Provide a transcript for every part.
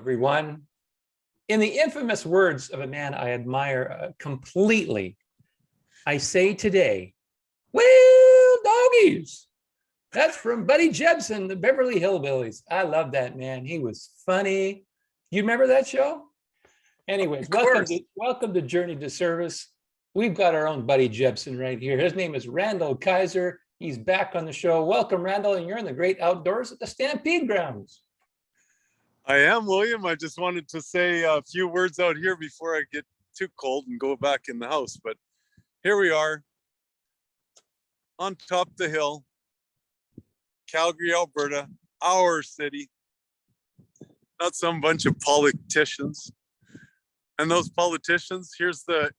everyone. In the infamous words of a man I admire completely, I say today, well, doggies. That's from Buddy Jebsen, the Beverly Hillbillies. I love that man. He was funny. You remember that show? Anyways, welcome to Journey to Service. We've got our own Buddy Jebsen right here. His name is Randall Kaiser. He's back on the show. Welcome, Randall, and you're in the great outdoors at the Stampede Grounds. I am, William. I just wanted to say a few words out here before I get too cold and go back in the house. But here we are on top of the hill, Calgary, Alberta, our city, not some bunch of politicians. And those politicians, here's the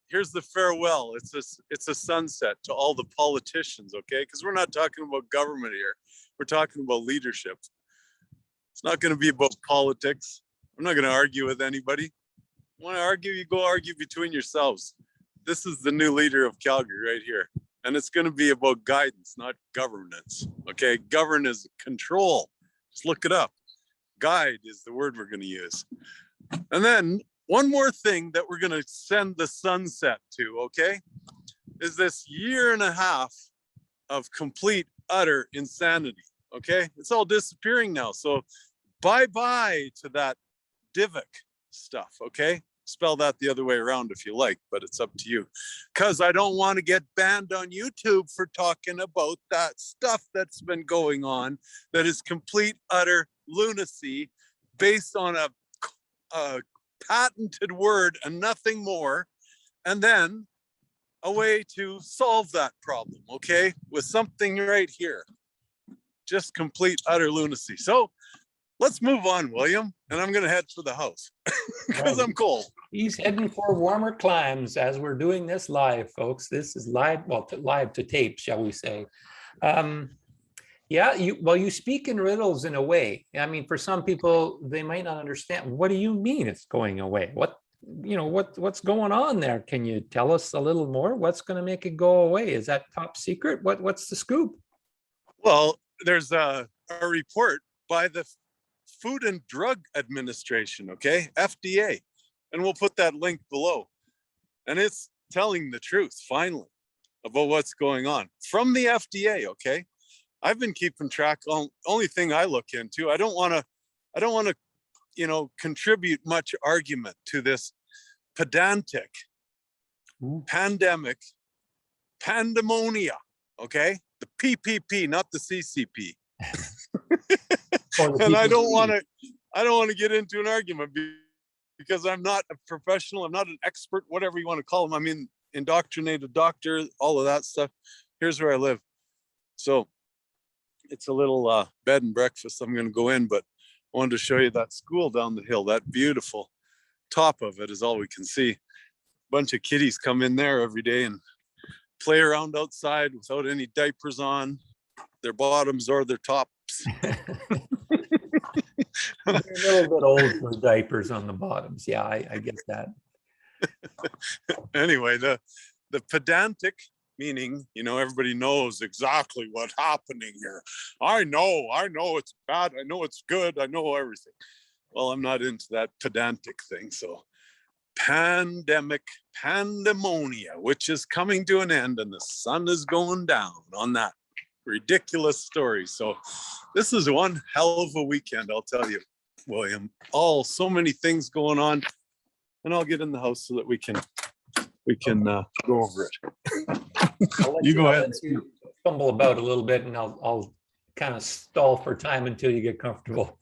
farewell. It's a sunset to all the politicians, okay? Because we're not talking about government here. We're talking about leadership. It's not going to be about politics. I'm not going to argue with anybody. You want to argue, you go argue between yourselves. This is the new leader of Calgary right here. And it's going to be about guidance, not governance. Okay, govern is control. Just look it up. Guide is the word we're going to use. And then one more thing that we're going to send the sunset to, okay, is this year and a half of complete, utter insanity. Okay, it's all disappearing now. So bye-bye to that Divic stuff, okay? Spell that the other way around if you like, but it's up to you. Because I don't want to get banned on YouTube for talking about that stuff that's been going on that is complete, utter lunacy based on a patented word and nothing more. And then a way to solve that problem, okay? With something right here. Just complete, utter lunacy. So let's move on, William. And I'm going to head for the house because I'm cold. He's heading for warmer climes as we're doing this live, folks. This is live, well, live to tape, shall we say. Yeah, you speak in riddles in a way. I mean, for some people, they might not understand. What do you mean it's going away? What's going on there? Can you tell us a little more? What's going to make it go away? Is that top secret? What's the scoop? Well, there's a report by the Food and Drug Administration, okay, FDA, and we'll put that link below. And it's telling the truth, finally, about what's going on from the FDA, okay? I've been keeping track. Only thing I look into, I don't want to, contribute much argument to this pedantic, pandemic, pandemonia, okay? The PPP, not the CCP. And I don't want to get into an argument because I'm not a professional. I'm not an expert, whatever you want to call them. I mean, indoctrinated doctor, all of that stuff. Here's where I live. So it's a little bed and breakfast I'm going to go in, but I wanted to show you that school down the hill. That beautiful top of it is all we can see. A bunch of kiddies come in there every day and play around outside without any diapers on, their bottoms or their tops. They're a little bit old for diapers on the bottoms. Yeah, I get that. Anyway, the pedantic, meaning, everybody knows exactly what's happening here. I know it's bad. I know it's good. I know everything. Well, I'm not into that pedantic thing. So pandemic, pandemonia, which is coming to an end and the sun is going down on that ridiculous story. So this is one hell of a weekend, I'll tell you, William. So many things going on, and I'll get in the house so that we can go over it. You go ahead. You fumble about a little bit, and I'll kind of stall for time until you get comfortable.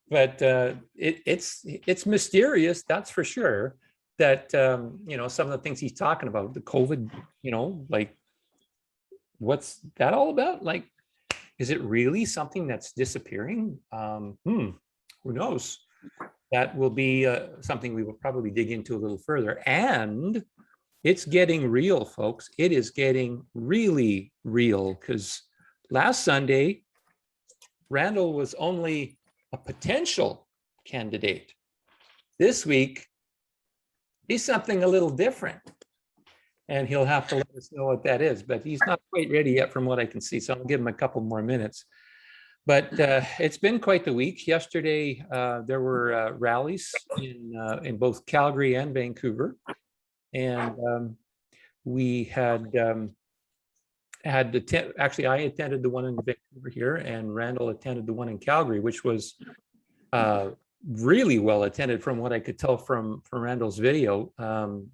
But it's mysterious, that's for sure. That some of the things he's talking about, the COVID, like, what's that all about? Like, is it really something that's disappearing? Who knows? That will be something we will probably dig into a little further. And it's getting real, folks. It is getting really real, because last Sunday, Randall was only a potential candidate. This week, he's something a little different. And he'll have to let us know what that is. But he's not quite ready yet from what I can see. So I'll give him a couple more minutes. But it's been quite the week. Yesterday, there were rallies in both Calgary and Vancouver. And we actually, I attended the one in Vancouver here, and Randall attended the one in Calgary, which was really well attended from what I could tell from Randall's video.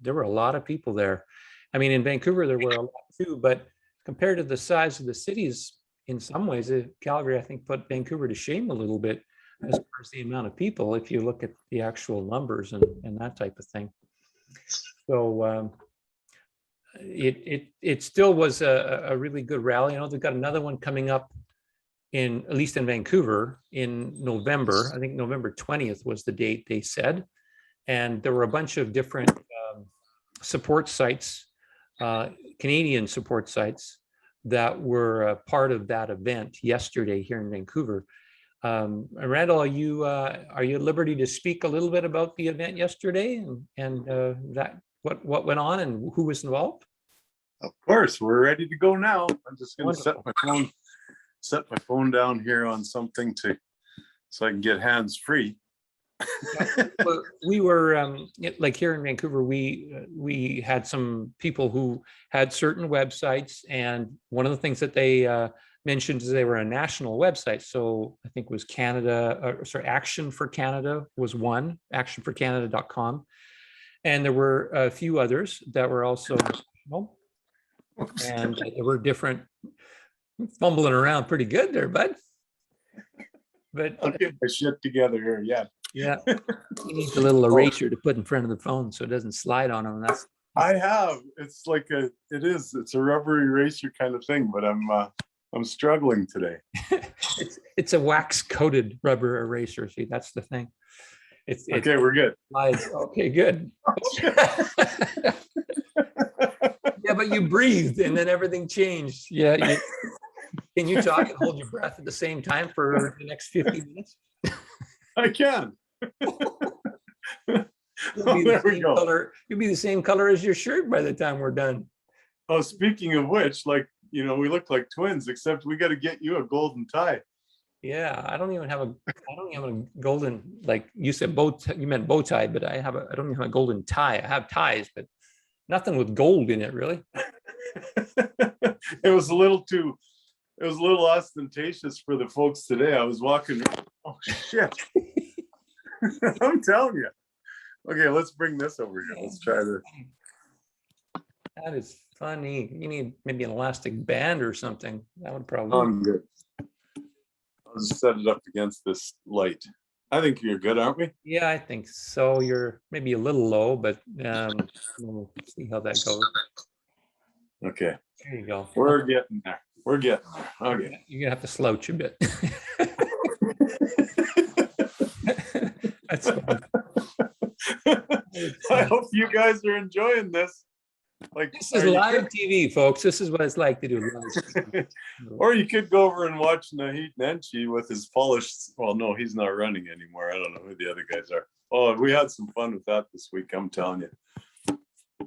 There were a lot of people there. I mean, in Vancouver, there were a lot too, but compared to the size of the cities, in some ways, Calgary, I think, put Vancouver to shame a little bit as far as the amount of people, if you look at the actual numbers and that type of thing. So it still was a really good rally. I know they've got another one coming up at least in Vancouver in November. I think November 20th was the date they said. And there were a bunch of different support sites, Canadian support sites, that were part of that event yesterday here in Vancouver. Randall, are you at liberty to speak a little bit about the event yesterday and that what went on and who was involved? Of course, we're ready to go now. I'm just going to Wonderful. set my phone down here on something so I can get hands free. Well, we were like here in Vancouver, we had some people who had certain websites, and one of the things that they mentioned is they were a national website. So I think it was Action for Canada was one, actionforcanada.com, and there were a few others that were also national, and there were different, fumbling around pretty good there, bud. But I'll get my shit together here. yeah, he needs a little eraser to put in front of the phone so it doesn't slide on him. I have. It's like it's a rubber eraser kind of thing, but I'm struggling today. It's a wax coated rubber eraser. See, that's the thing. Okay, we're good. Okay, good. Yeah, but you breathed and then everything changed. Yeah. Can you talk and hold your breath at the same time for the next 50 minutes? I can. You'll be the same color as your shirt by the time we're done. Oh, speaking of which, we look like twins, except we got to get you a golden tie. Yeah, I don't even have a golden, like you said, you meant bow tie, but I don't even have a golden tie. I have ties, but nothing with gold in it, really. It was a little ostentatious for the folks today. I was walking. Oh shit. I'm telling you. Okay, let's bring this over here. Let's try this. That is funny. You need maybe an elastic band or something. That would probably. I'm good. I'll just set it up against this light. I think you're good, aren't we? Yeah, I think so. You're maybe a little low, but we'll see how that goes. Okay. There you go. We're getting there. Okay. You're gonna have to slouch a bit. That's fine. I hope you guys are enjoying this. This is live TV, folks. This is what it's like to do live TV. Or you could go over and watch Nahit Nenchi with his polished. Well, no, he's not running anymore. I don't know who the other guys are. Oh, we had some fun with that this week. I'm telling you.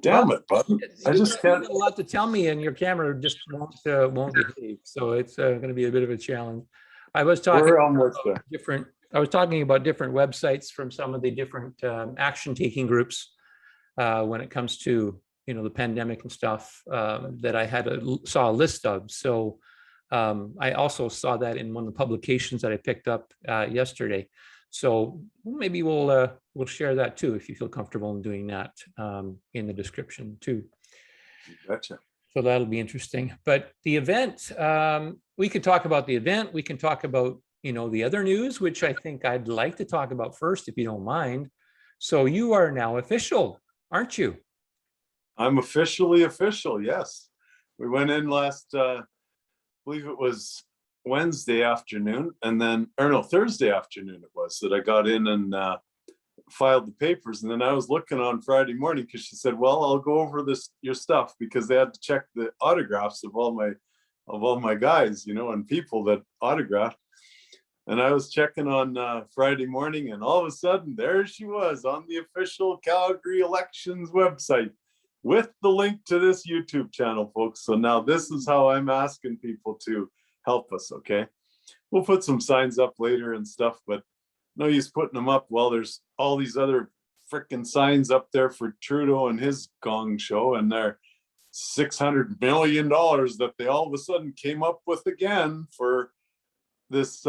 Damn it, bud. I just can't. A lot to tell me, and your camera just won't behave. So it's going to be a bit of a challenge. I was talking about different websites from some of the different action-taking groups when it comes to the pandemic and stuff that I saw a list of. So I also saw that in one of the publications that I picked up yesterday. So maybe we'll share that too, if you feel comfortable in doing that in the description too. Gotcha. So that'll be interesting. But the event, we could talk about the event. We can talk about, the other news, which I think I'd like to talk about first, if you don't mind. So you are now official, aren't you? I'm officially official, yes. We went in last, I believe it was Wednesday afternoon, and then, Thursday afternoon it was, that I got in and filed the papers. And then I was looking on Friday morning because she said, well, I'll go over your stuff, because they had to check the autographs of all my guys, and people that autographed. And I was checking on Friday morning, and all of a sudden there she was on the official Calgary elections website with the link to this YouTube channel, folks. So now this is how I'm asking people to help us, okay? we'll put some signs up later and stuff, but no use putting them up while there's all these other freaking signs up there for Trudeau and his gong show, and they're $600 million that they all of a sudden came up with again for this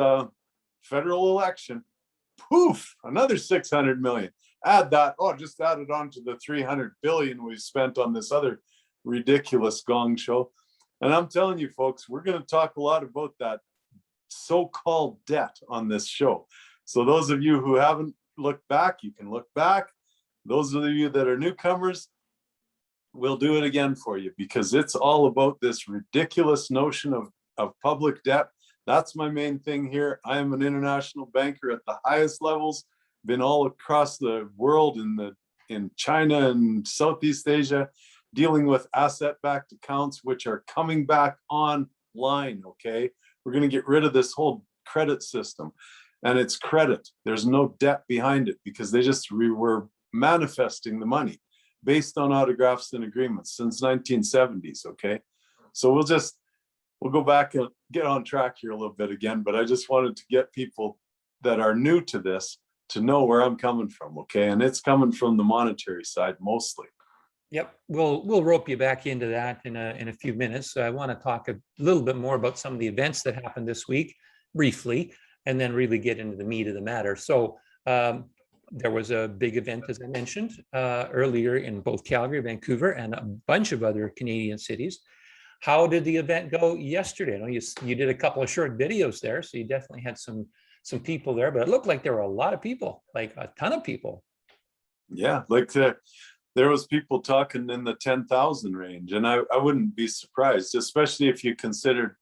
federal election. Poof, another 600 million. Add that, just add it on to the 300 billion we've spent on this other ridiculous gong show. And I'm telling you folks, we're going to talk a lot about that so-called debt on this show. So those of you who haven't looked back, you can look back. Those of you that are newcomers, we'll do it again for you, because it's all about this ridiculous notion of public debt. That's my main thing here. I am an international banker at the highest levels, been all across the world in China and Southeast Asia, dealing with asset-backed accounts, which are coming back online, okay? We're gonna get rid of this whole credit system, and it's credit. There's no debt behind it, because they just were manifesting the money based on autographs and agreements since 1970s, okay? So we'll go back and get on track here a little bit again, but I just wanted to get people that are new to this to know where I'm coming from, okay? And it's coming from the monetary side mostly. Yep, we'll rope you back into that in a few minutes. So I want to talk a little bit more about some of the events that happened this week, briefly, and then really get into the meat of the matter. So there was a big event, as I mentioned earlier, in both Calgary, Vancouver, and a bunch of other Canadian cities. How did the event go yesterday? I know you did a couple of short videos there, so you definitely had some people there, but it looked like there were a lot of people, like a ton of people. Yeah, like there was people talking in the 10,000 range, and I wouldn't be surprised, especially if you considered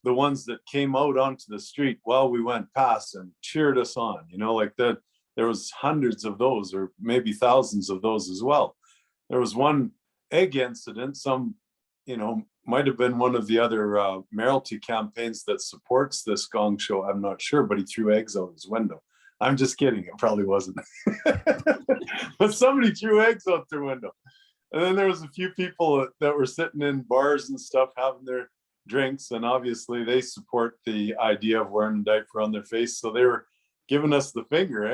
the ones that came out onto the street while we went past and cheered us on, like that. There was hundreds of those, or maybe thousands of those as well. There was one egg incident, might have been one of the other mayoralty campaigns that supports this gong show. I'm not sure, but he threw eggs out his window. I'm just kidding. It probably wasn't. But somebody threw eggs out their window. And then there was a few people that were sitting in bars and stuff having their drinks. And obviously they support the idea of wearing a diaper on their face. So they were giving us the finger.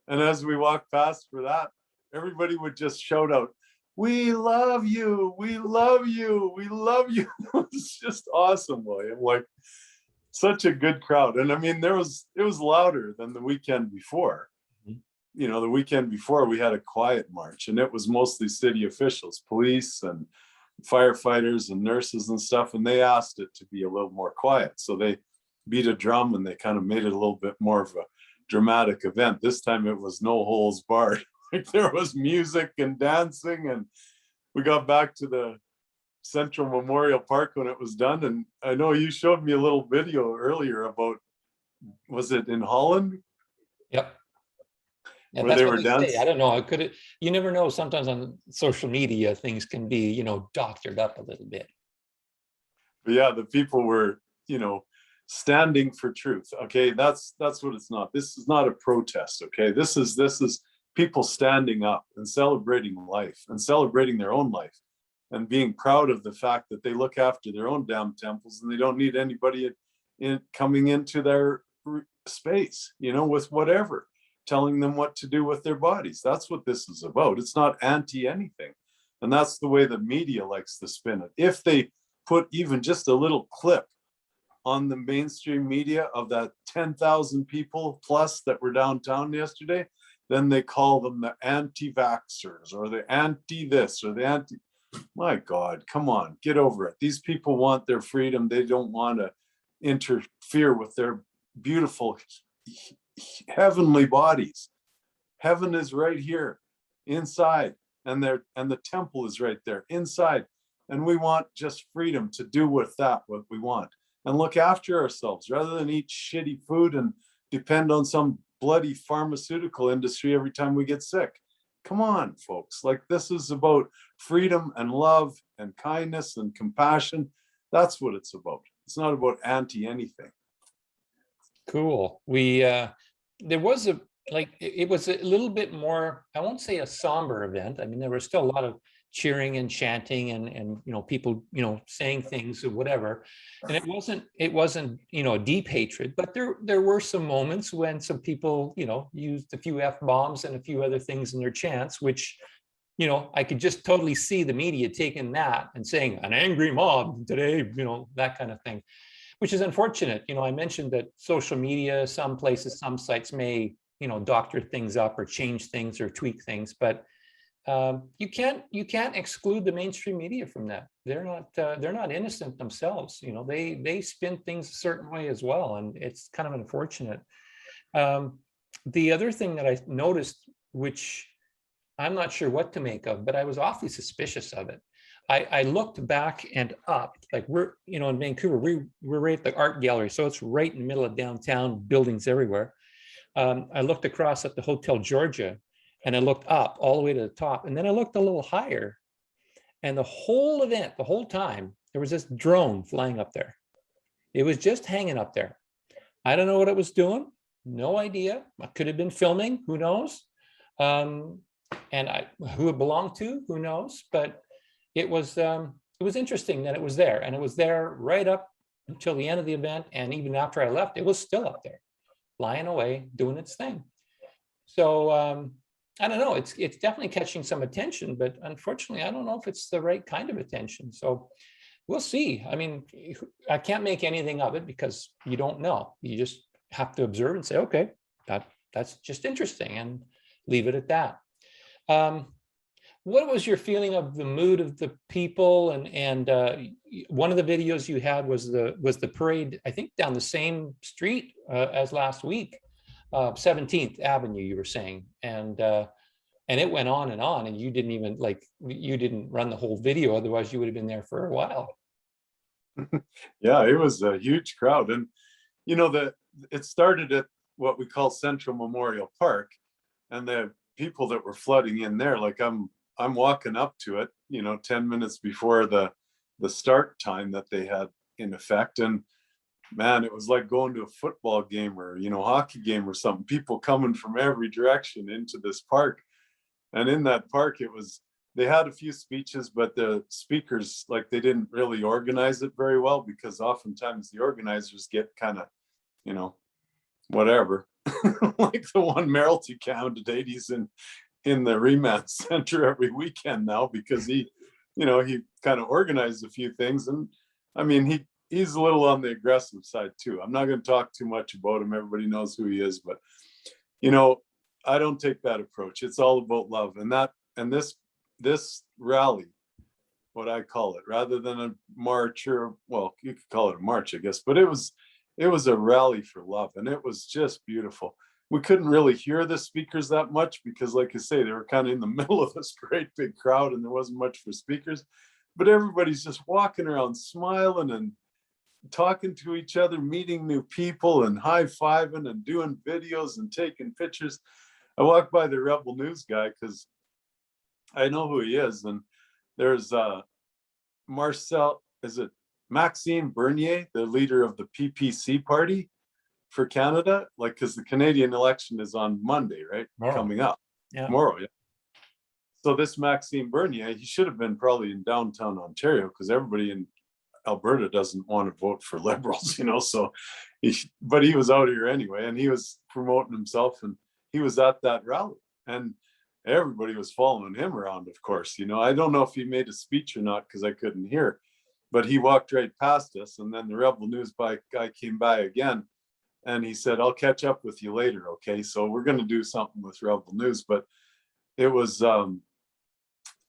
And as we walked past for that, everybody would just shout out, "We love you, we love you, we love you." It's just awesome, William. Like, such a good crowd. And I mean, it was louder than the weekend before. The weekend before we had a quiet march, and it was mostly city officials, police and firefighters and nurses and stuff. And they asked it to be a little more quiet. So they beat a drum and they kind of made it a little bit more of a dramatic event. This time it was no holds barred. Like, there was music and dancing, and we got back to the Central Memorial Park when it was done. And I know you showed me a little video earlier about, was it in Holland? Yep. Yeah, where that's they what were they dancing. say. I don't know. You never know. Sometimes on social media, things can be, doctored up a little bit. But yeah, the people were, standing for truth. Okay, that's what it's not. This is not a protest. Okay, this is people standing up and celebrating life and celebrating their own life and being proud of the fact that they look after their own damn temples and they don't need anybody coming into their space, with whatever, telling them what to do with their bodies. That's what this is about. It's not anti anything. And that's the way the media likes to spin it. If they put even just a little clip on the mainstream media of that 10,000 people plus that were downtown yesterday, then they call them the anti-vaxxers or the anti-this or the anti. My God, come on, get over it. These people want their freedom. They don't want to interfere with their beautiful heavenly bodies. Heaven is right here inside, and the temple is right there inside. And we want just freedom to do with that what we want and look after ourselves rather than eat shitty food and depend on some bloody pharmaceutical industry every time we get sick. Come on, folks. Like, this is about freedom and love and kindness and compassion. That's what it's about. It's not about anti anything. Cool. There was it was a little bit more, I won't say a somber event. I mean, there were still a lot of cheering and chanting and people saying things or whatever. And it wasn't deep hatred, but there were some moments when some people used a few F-bombs and a few other things in their chants, which I could just totally see the media taking that and saying an angry mob today, that kind of thing, which is unfortunate. I mentioned that social media, some places, some sites may doctor things up or change things or tweak things, but you can't exclude the mainstream media from that. They're not innocent themselves. They spin things a certain way as well, and it's kind of unfortunate. The other thing that I noticed, which I'm not sure what to make of, but I was awfully suspicious of it. I looked back and up, like we're in Vancouver, we're right at the art gallery, so it's right in the middle of downtown, buildings everywhere. I looked across at the Hotel Georgia, and I looked up all the way to the top, and then I looked a little higher, and the whole event, the whole time, there was this drone flying up there. It was just hanging up there. I don't know what it was doing, no idea. I could have been filming, who knows? And who it belonged to, who knows? But it was interesting that it was there, and it was there right up until the end of the event, and even after I left, it was still up there, flying away, doing its thing. So I don't know, it's definitely catching some attention, but unfortunately, I don't know if it's the right kind of attention. So we'll see. I mean, I can't make anything of it because you don't know. You just have to observe and say, okay, that's just interesting, and leave it at that. What was your feeling of the mood of the people? And one of the videos you had was the parade, I think down the same street as last week, 17th Avenue, you were saying, and it went on, and you didn't even you didn't run the whole video, otherwise you would have been there for a while. Yeah, it was a huge crowd, and it started at what we call Central Memorial Park, and the people that were flooding in there, like I'm walking up to it, 10 minutes before the start time that they had in effect, and man, it was like going to a football game or hockey game or something. People coming from every direction into this park, and in that park, they had a few speeches, but the speakers, like, they didn't really organize it very well, because oftentimes the organizers get kind of whatever. Like the one Merrilty candidate, he's in the remand center every weekend now because he kind of organized a few things, and I mean he's a little on the aggressive side too. I'm not going to talk too much about him. Everybody knows who he is, but I don't take that approach. It's all about love, and this rally, what I call it, rather than a march, or well, you could call it a march, I guess, but it was a rally for love, and it was just beautiful. We couldn't really hear the speakers that much because, like I say, they were kind of in the middle of this great big crowd, and there wasn't much for speakers, but everybody's just walking around smiling and talking to each other, meeting new people and high-fiving and doing videos and taking pictures. I walked by the Rebel News guy because I know who he is, and there's Maxime Bernier, the leader of the PPC party for Canada, because the Canadian election is on Monday, right? Tomorrow. Coming up. Yeah. Tomorrow, yeah. So this Maxime Bernier, he should have been probably in downtown Ontario, because everybody in Alberta doesn't want to vote for Liberals, so but he was out here anyway, and he was promoting himself, and he was at that rally, and everybody was following him around, of course. I don't know if he made a speech or not because I couldn't hear, but he walked right past us, and then the Rebel News guy came by again, and he said, I'll catch up with you later, okay? So we're going to do something with Rebel News, but it was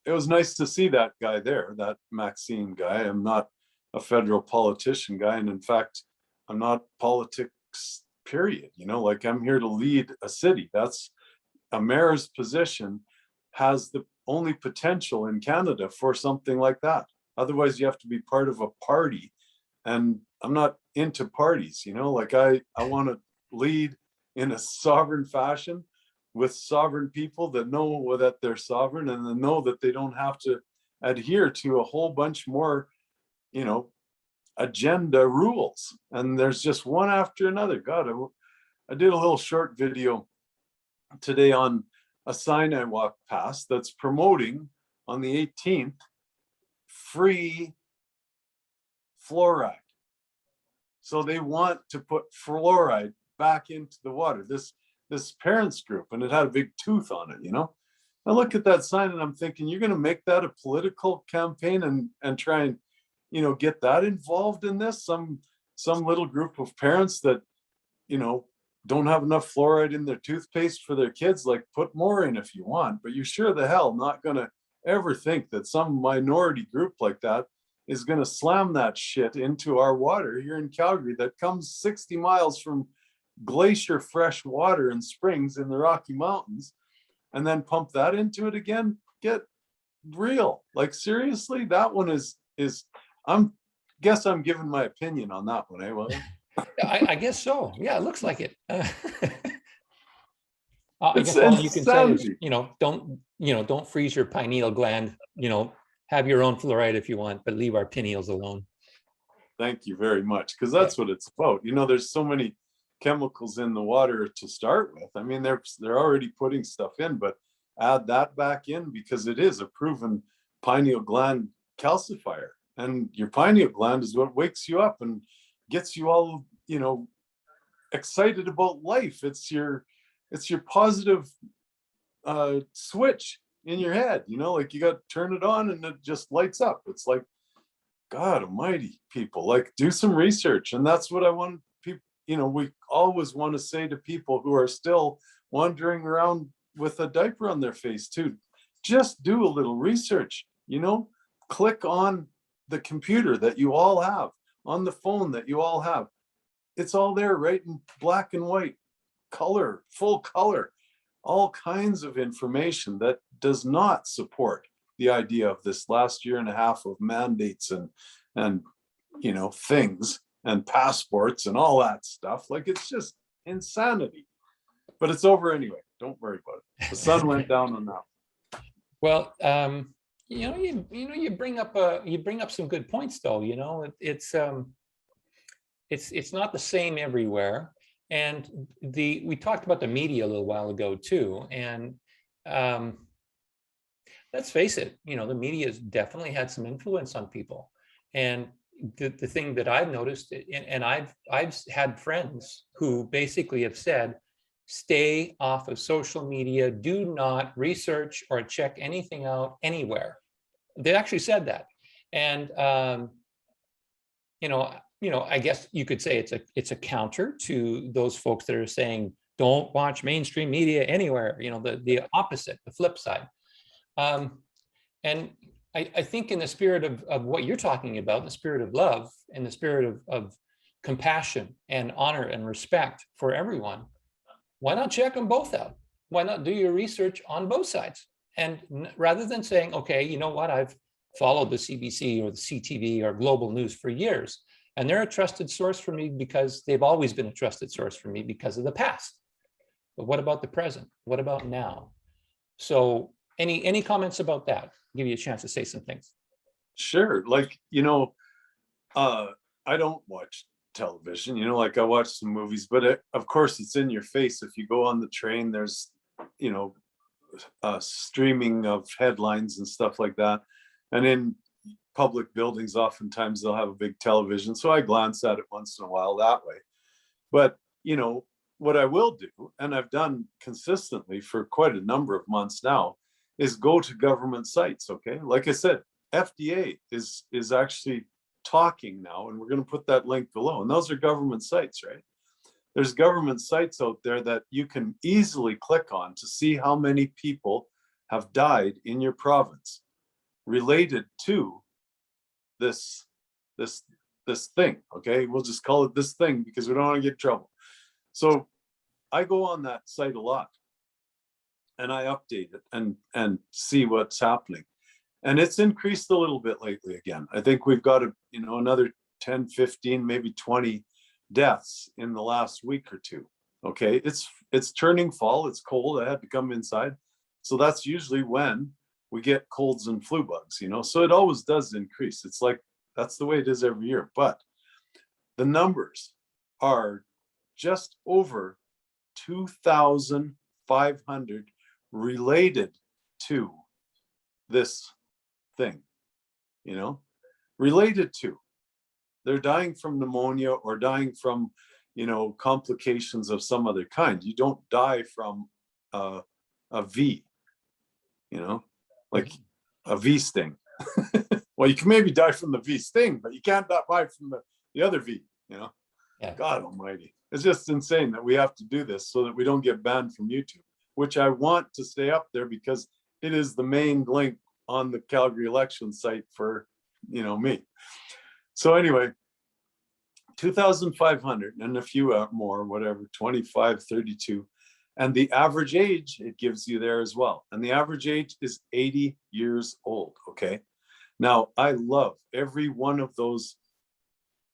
nice to see that guy there, that Maxime guy. I'm not a federal politician guy, and in fact, I'm not politics, period. I'm here to lead a city. That's a mayor's position, has the only potential in Canada for something like that. Otherwise, you have to be part of a party, and I'm not into parties. I want to lead in a sovereign fashion with sovereign people that know that they're sovereign, and then know that they don't have to adhere to a whole bunch more agenda rules, and there's just one after another. God, I did a little short video today on a sign I walked past that's promoting on the 18th, free fluoride. So they want to put fluoride back into the water, this parents group, and it had a big tooth on it, you know. I look at that sign and I'm thinking, you're going to make that a political campaign and try and, you know, get that involved in this, some little group of parents that, you know, don't have enough fluoride in their toothpaste for their kids. Like, put more in if you want, but you're sure the hell not going to ever think that some minority group like that is going to slam that shit into our water here in Calgary that comes 60 miles from glacier fresh water and springs in the Rocky Mountains, and then pump that into it again. Get real. Like, seriously, that one is I'm giving my opinion on that one, eh, William? I guess so. Yeah, it looks like it. I It's guess all you can say is, insanity. don't freeze your pineal gland, have your own fluoride if you want, but leave our pineals alone. Thank you very much, because that's what it's about. You know, there's so many chemicals in the water to start with. I mean, they're already putting stuff in, but add that back in, because it is a proven pineal gland calcifier, and your pineal gland is what wakes you up and gets you all, you know, excited about life. It's your positive switch in your head, you know, like you got to turn it on and it just lights up. It's like, God almighty, people, like, do some research. And that's what I want people, you know, we always want to say to people who are still wandering around with a diaper on their face too, just do a little research, you know, click on the computer that you all have, on the phone that you all have. It's all there, right, in black and white, color, full color, all kinds of information that does not support the idea of this last year and a half of mandates and you know, things and passports and all that stuff. Like, it's just insanity. But it's over anyway. Don't worry about it. The sun went down on that. Well, you bring up some good points, though. You know, it's not the same everywhere. And we talked about the media a little while ago too. And let's face it, you know, the media has definitely had some influence on people. And the thing that I've noticed, and I've had friends who basically have said, stay off of social media, do not research or check anything out anywhere. They actually said that. And I guess you could say it's a counter to those folks that are saying, don't watch mainstream media anywhere, you know, the opposite, the flip side. And I think in the spirit of what you're talking about, the spirit of love and the spirit of compassion and honor and respect for everyone, why not check them both out? Why not do your research on both sides? And rather than saying, okay, you know what, I've followed the CBC or the CTV or global news for years, and they're a trusted source for me because they've always been a trusted source for me because of the past. But what about the present? What about now? So any comments about that? Give you a chance to say some things. Sure. Like, you know, I don't watch television, you know, like I watch some movies, but of course it's in your face. If you go on the train, there's, you know, streaming of headlines and stuff like that. And in public buildings, oftentimes they'll have a big television. So I glance at it once in a while that way. But, you know, what I will do, and I've done consistently for quite a number of months now, is go to government sites, okay? Like I said, FDA is actually talking now, and we're going to put that link below. And those are government sites, right? There's government sites out there that you can easily click on to see how many people have died in your province related to this thing, okay? We'll just call it this thing because we don't want to get in trouble. So I go on that site a lot and I update it and see what's happening. And it's increased a little bit lately again. I think we've got another 10, 15, maybe 20 deaths in the last week or two. Okay, it's turning fall, it's cold, I had to come inside. So that's usually when we get colds and flu bugs, you know, so it always does increase. It's like, that's the way it is every year. But the numbers are just over 2,500 related to this thing, you know, related to. They're dying from pneumonia or dying from, you know, complications of some other kind. You don't die from a V, you know, like a V sting. Well, you can maybe die from the V sting, but you can't die from the other V, you know. Yeah. God almighty. It's just insane that we have to do this so that we don't get banned from YouTube, which I want to stay up there because it is the main link on the Calgary election site for, you know, me. So anyway, 2,500 and a few more, whatever, 25, 32. And the average age it gives you there as well. And the average age is 80 years old, okay? Now, I love every one of those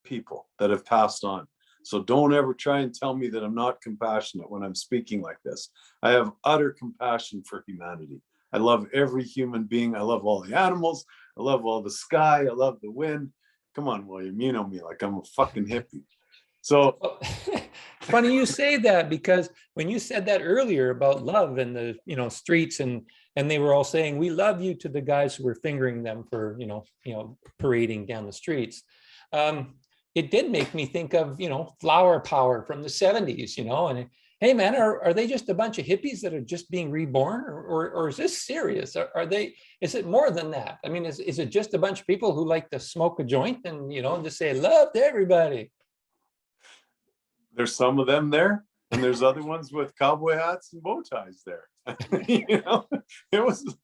people that have passed on. So don't ever try and tell me that I'm not compassionate when I'm speaking like this. I have utter compassion for humanity. I love every human being. I love all the animals. I love all the sky. I love the wind. Come on, William, you know me like I'm a fucking hippie. So funny you say that, because when you said that earlier about love and the, you know, streets and they were all saying, we love you, to the guys who were fingering them for, you know, parading down the streets. It did make me think of, you know, flower power from the 70s, you know, and hey man, are they just a bunch of hippies that are just being reborn, or is this serious? Are they, is it more than that? I mean, is it just a bunch of people who like to smoke a joint and, you know, just say love to everybody? There's some of them there, and there's other ones with cowboy hats and bow ties there. You know, it was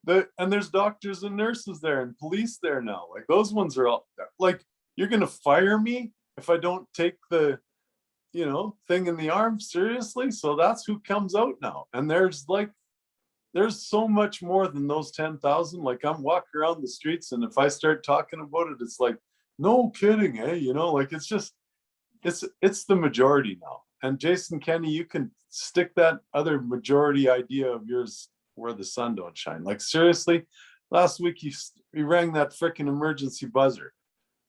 and there's doctors and nurses there and police there now. Like those ones are all like, you're gonna fire me if I don't take the, you know, thing in the arm seriously. So that's who comes out now. And there's so much more than those 10,000. Like I'm walking around the streets, and if I start talking about it, it's like, no kidding, eh? You know, like it's just, it's the majority now. And Jason Kenney, you can stick that other majority idea of yours where the sun don't shine. Like seriously, last week you rang that freaking emergency buzzer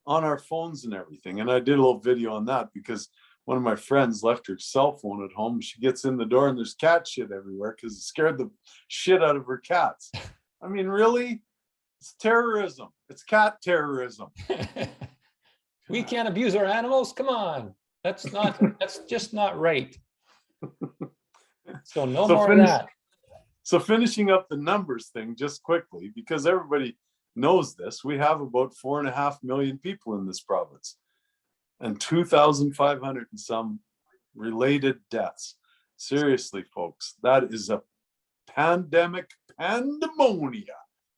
on our phones and everything. And I did a little video on that because one of my friends left her cell phone at home. She gets in the door and there's cat shit everywhere because it scared the shit out of her cats. I mean, really? It's terrorism. It's cat terrorism. We can't abuse our animals. Come on. That's just not right. So no more of that. So finishing up the numbers thing just quickly, because everybody knows this, we have about 4.5 million people in this province and 2,500 and some related deaths. Seriously, folks, that is a pandemic pandemonia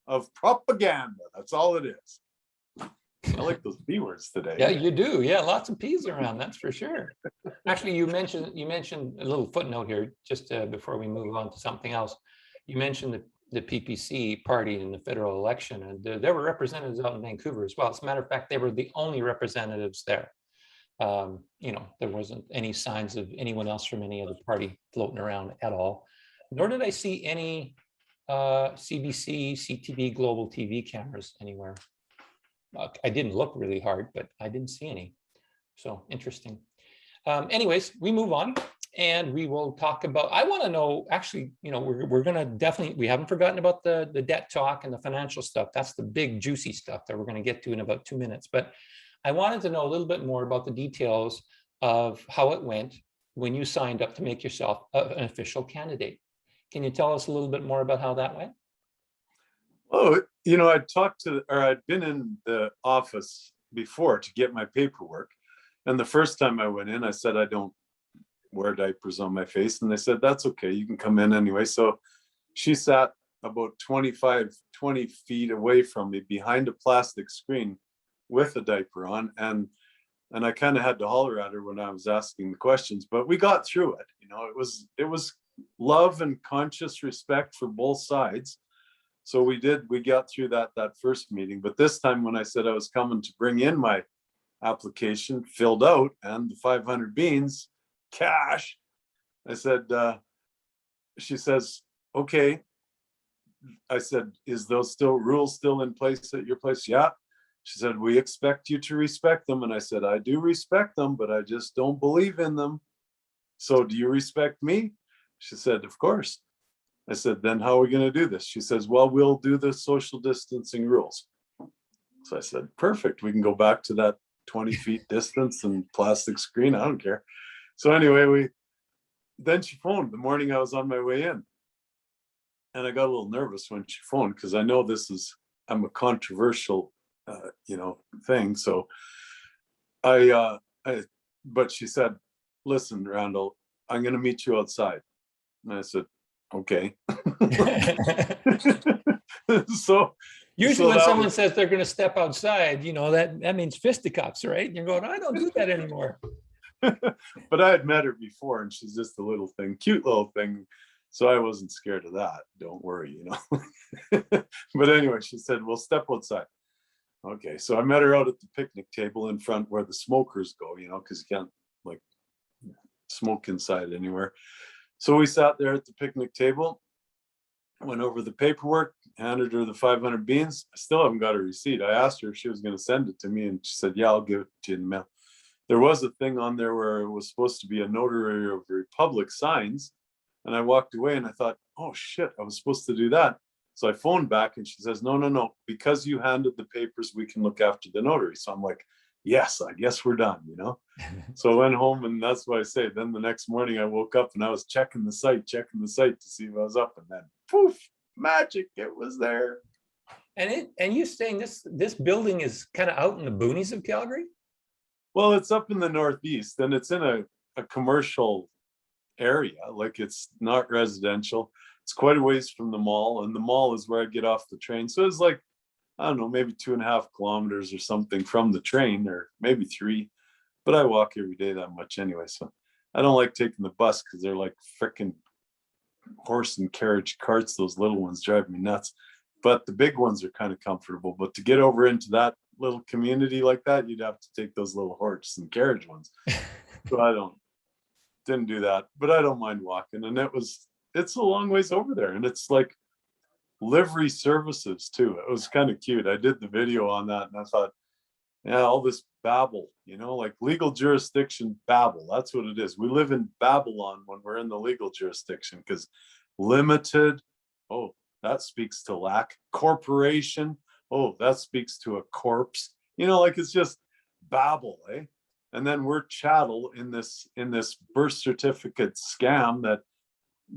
of propaganda. That's all it is. I like those B words today. Yeah, you do. Yeah, lots of P's around, that's for sure. Actually, you mentioned a little footnote here, just before we move on to something else. You mentioned the PPC party in the federal election, and there were representatives out in Vancouver as well. As a matter of fact, they were the only representatives there. You know, there wasn't any signs of anyone else from any other party floating around at all. Nor did I see any CBC, CTV, Global TV cameras anywhere. I didn't look really hard, but I didn't see any. So interesting. Anyways, we move on and we will talk about, I want to know, actually, you know, we're going to definitely, we haven't forgotten about the debt talk and the financial stuff. That's the big juicy stuff that we're going to get to in about 2 minutes. But I wanted to know a little bit more about the details of how it went when you signed up to make yourself an official candidate. Can you tell us a little bit more about how that went? Oh, you know, I'd been in the office before to get my paperwork. And the first time I went in, I said, I don't wear diapers on my face. And they said, that's okay, you can come in anyway. So she sat about 20 feet away from me behind a plastic screen with a diaper on. And I kind of had to holler at her when I was asking the questions, but we got through it. You know, it was love and conscious respect for both sides. So we got through that first meeting. But this time when I said I was coming to bring in my application filled out and the 500 beans cash, I said, she says, okay. I said, is those rules still in place at your place? Yeah. She said, we expect you to respect them. And I said, I do respect them, but I just don't believe in them. So do you respect me? She said, of course. I said, then how are we going to do this? She says, well, we'll do the social distancing rules. So I said, perfect. We can go back to that 20 feet distance and plastic screen. I don't care. So anyway, then she phoned the morning I was on my way in. And I got a little nervous when she phoned because I know I'm a controversial, thing. So but she said, listen, Randall, I'm going to meet you outside. And I said, okay. So Usually when someone was, says they're going to step outside, that means fisticuffs, right? And you're going, I don't do that anymore. but I had met her before and she's just a little thing, cute little thing. So I wasn't scared of that. Don't worry, But anyway, she said, well, step outside. Okay. So I met her out at the picnic table in front where the smokers go, because you can't like smoke inside anywhere. So we sat there at the picnic table, went over the paperwork, handed her the 500 beans. I still haven't got a receipt. I asked her if she was going to send it to me and she said, yeah, I'll give it to you in the mail. There was a thing on there where it was supposed to be a notary of Republic signs. And I walked away and I thought, oh shit, I was supposed to do that. So I phoned back and she says, no, because you handed the papers, we can look after the notary. So I'm like, yes, I guess we're done, So I went home and that's why I say, then the next morning I woke up and I was checking the site to see if I was up, and then poof, magic, it was there. And you saying this building is kind of out in the boonies of Calgary? Well, it's up in the Northeast and it's in a commercial area, like it's not residential. It's quite a ways from the mall, and the mall is where I get off the train. So it's like, I don't know, maybe 2.5 kilometers or something from the train, or maybe 3. But I walk every day that much anyway. So I don't like taking the bus because they're like freaking horse and carriage carts. Those little ones drive me nuts. But the big ones are kind of comfortable. But to get over into that little community like that, you'd have to take those little horse and carriage ones. So I didn't do that, but I don't mind walking. And it's a long ways over there. And it's like livery services too. It was kind of cute. I did the video on that and I thought, yeah, all this babble, like legal jurisdiction babble. That's what it is. We live in Babylon when we're in the legal jurisdiction, because limited, oh, that speaks to lack. Corporation, oh, that speaks to a corpse. Like it's just babble, eh? And then we're chattel in this birth certificate scam that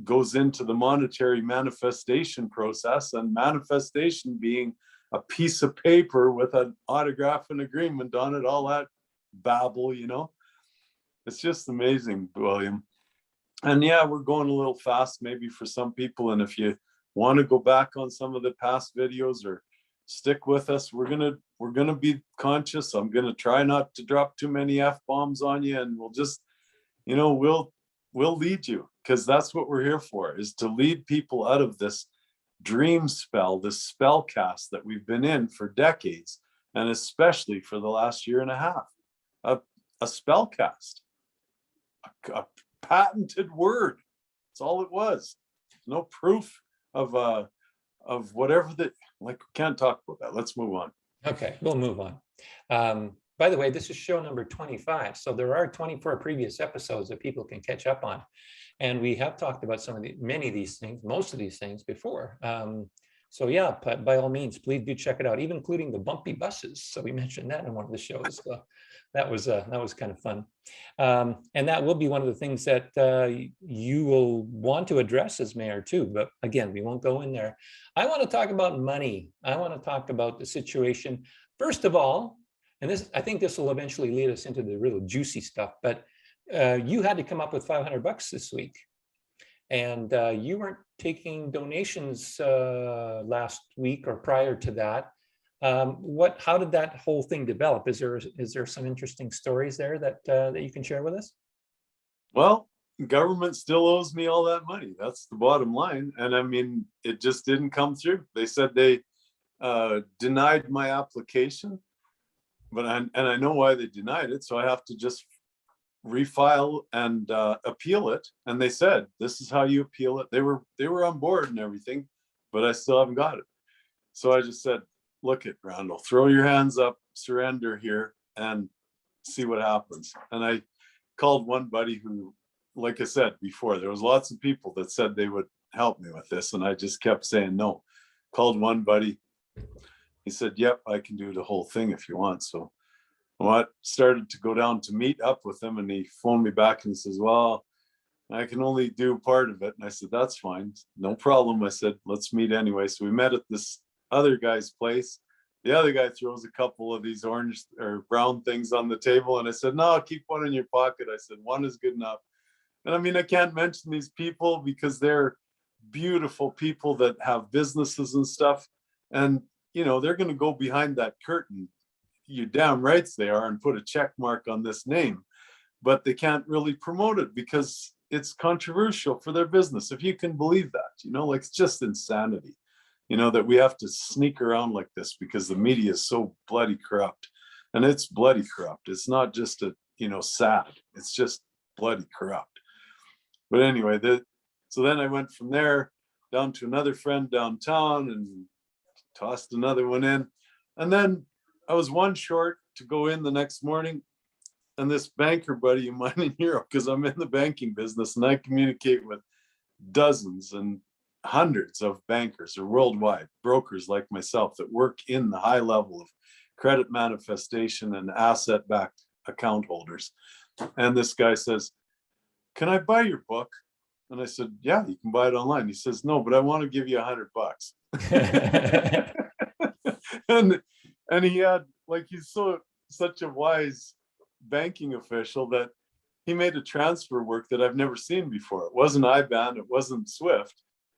goes into the monetary manifestation process, and manifestation being a piece of paper with an autograph and agreement on it, all that babble, It's just amazing, William. And yeah, we're going a little fast maybe for some people. And if you want to go back on some of the past videos or stick with us, we're gonna be conscious. I'm gonna try not to drop too many F-bombs on you, and we'll just, we'll lead you, because that's what we're here for, is to lead people out of this dream spell, this spell cast that we've been in for decades, and especially for the last 1.5 years. A spell cast, a patented word. That's all it was. No proof of whatever that, like, we can't talk about that. Let's move on. Okay, we'll move on. By the way, this is show number 25. So there are 24 previous episodes that people can catch up on. And we have talked about many of these things, most of these things before. So yeah, by all means, please do check it out, even including the bumpy buses. So we mentioned that in one of the shows. So that was kind of fun. And that will be one of the things that you will want to address as mayor too. But again, we won't go in there. I want to talk about money. I want to talk about the situation. First of all, and I think this will eventually lead us into the real juicy stuff, but you had to come up with $500 this week. And you weren't taking donations last week or prior to that. How did that whole thing develop? Is there some interesting stories there that you can share with us? Well, government still owes me all that money. That's the bottom line. And I mean, it just didn't come through. They said they denied my application, but I know why they denied it. So I have to just refile and appeal it. And they said, this is how you appeal it. They were on board and everything, but I still haven't got it. So I just said, look it, Randall, throw your hands up, surrender here, and see what happens. And I called one buddy who, like I said before, there was lots of people that said they would help me with this. And I just kept saying no. Called one buddy. He said, yep, I can do the whole thing if you want. So I started to go down to meet up with him, and he phoned me back and he says, well, I can only do part of it. And I said, that's fine. No problem. I said, let's meet anyway. So we met at this other guy's place. The other guy throws a couple of these orange or brown things on the table. And I said, no, keep one in your pocket. I said, one is good enough. And I mean, I can't mention these people because they're beautiful people that have businesses and stuff. And, you know, they're going to go behind that curtain. You damn rights they are, and put a check mark on this name. But they can't really promote it because it's controversial for their business. If you can believe that, you know, like it's just insanity, you know, that we have to sneak around like this because the media is so bloody corrupt. And it's bloody corrupt. It's not just sad. It's just bloody corrupt. But anyway, so then I went from there down to another friend downtown and tossed another one in. And then I was one short to go in the next morning. And this banker buddy of mine in Europe, because I'm in the banking business and I communicate with dozens and hundreds of bankers or worldwide brokers like myself that work in the high level of credit manifestation and asset-backed account holders. And this guy says, can I buy your book? And I said, yeah, you can buy it online. He says, no, but I want to give you $100. and he had, like, he's such a wise banking official that he made a transfer work that I've never seen before. It wasn't IBAN, it wasn't SWIFT,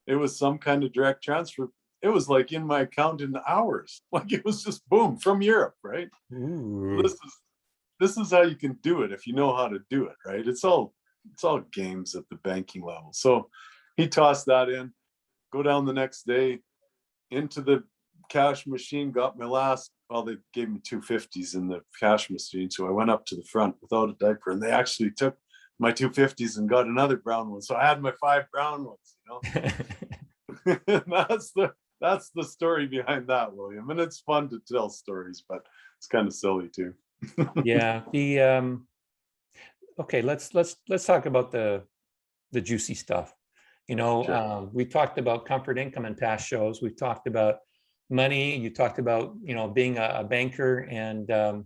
it was some kind of direct transfer. It was like in my account in hours. Like it was just boom from Europe, right? This is how you can do it if you know how to do it, right? It's all games at the banking level. So he tossed that in, go down the next day into the cash machine, got my last, well, they gave me 250s in the cash machine. So I went up to the front without a diaper, and they actually took my 250s and got another brown one. So I had my 5 brown ones, you know. That's the story behind that, William. And it's fun to tell stories, but it's kind of silly too. Yeah. Okay, let's talk about the juicy stuff. You know, Sure. we talked about comfort income in past shows. We've talked about money. You talked about, you know, being a banker, and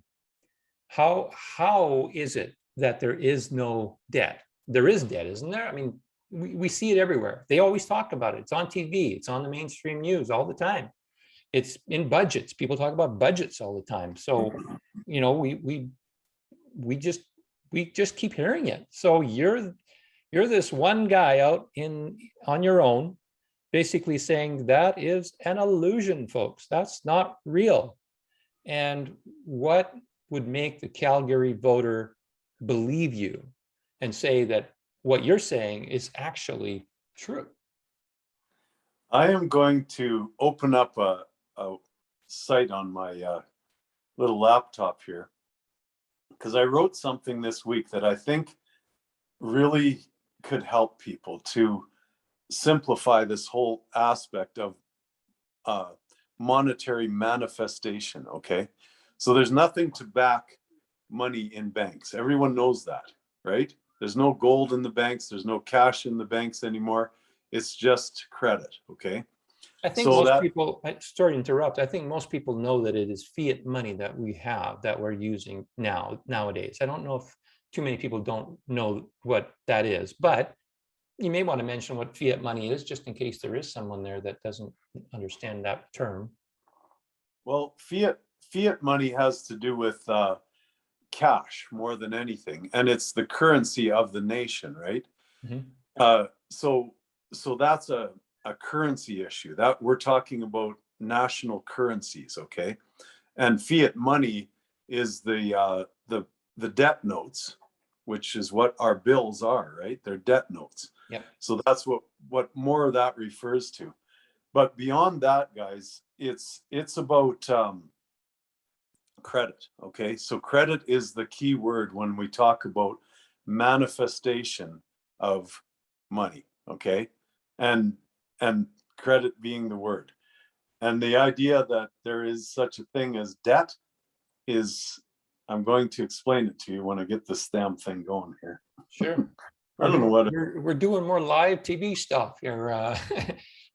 how is it that there is no debt? There is debt, isn't there? I mean, we see it everywhere. They always talk about it. It's on TV. It's on the mainstream news all the time. It's in budgets. People talk about budgets all the time. So, you know, we just keep hearing it. So you're this one guy out on your own, basically saying that is an illusion, folks. That's not real. And what would make the Calgary voter believe you and say that what you're saying is actually true? I am going to open up a site on my little laptop here, because I wrote something this week that I think really could help people to simplify this whole aspect of monetary manifestation. Okay, so there's nothing to back money in banks. Everyone knows that, right? There's no gold in the banks. There's no cash in the banks anymore. It's just credit. Okay. I think So most people, sorry to interrupt, I think most people know that it is fiat money that we have, that we're using nowadays. I don't know if too many people don't know what that is, but you may want to mention what fiat money is, just in case there is someone there that doesn't understand that term. Well, fiat money has to do with cash more than anything, and it's the currency of the nation, right? Mm-hmm. So that's a currency issue. That we're talking about national currencies, okay? And fiat money is the debt notes, which is what our bills are, right? They're debt notes. Yep. So that's what more of that refers to. But beyond that, guys, it's about credit, okay? So credit is the key word when we talk about manifestation of money, okay? And credit being the word. And the idea that there is such a thing as debt is, I'm going to explain it to you when I get this damn thing going here. Sure. I don't know what. We're doing more live TV stuff here,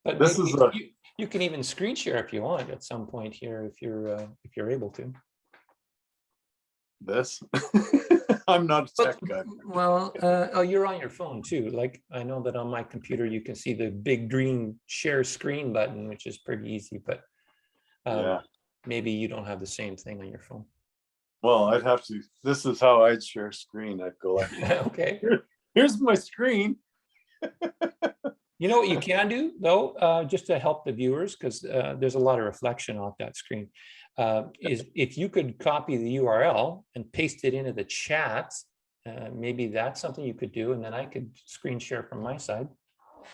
but This maybe is a you can even screen share if you want at some point here, if you're able to. this. I'm not a tech guy. Well, oh, you're on your phone too. Like I know that on my computer you can see the big green share screen button, which is pretty easy, but Yeah. maybe you don't have the same thing on your phone. Well, I'd have to. This is how I'd share screen. I'd go like, Okay. here's my screen. You know what you can do though, just to help the viewers, because there's a lot of reflection off that screen, is if you could copy the URL and paste it into the chat, maybe that's something you could do, and then I could screen share from my side.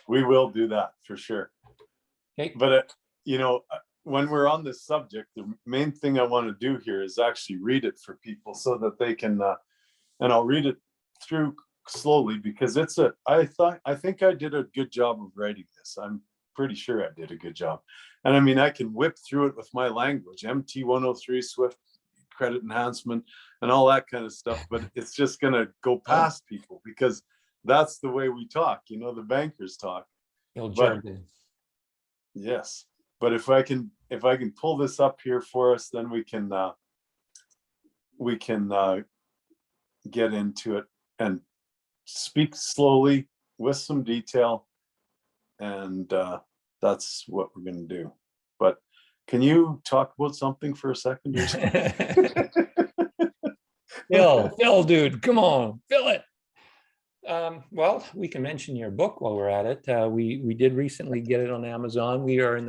We will do that for sure. Okay. But when we're on this subject, the main thing I want to do here is actually read it for people so that they can, and I'll read it through slowly because I think I did a good job of writing this. I'm pretty sure I did a good job. And I mean, I can whip through it with my language, MT103, Swift, credit enhancement, and all that kind of stuff, but it's just going to go past people because that's the way we talk, the bankers talk. Jargon. Yes. But if I can pull this up here for us, then we can get into it and speak slowly with some detail, and that's what we're going to do. But can you talk about something for a second? Phil, dude, come on, fill it. Well, we can mention your book while we're at it. We did recently get it on Amazon. We are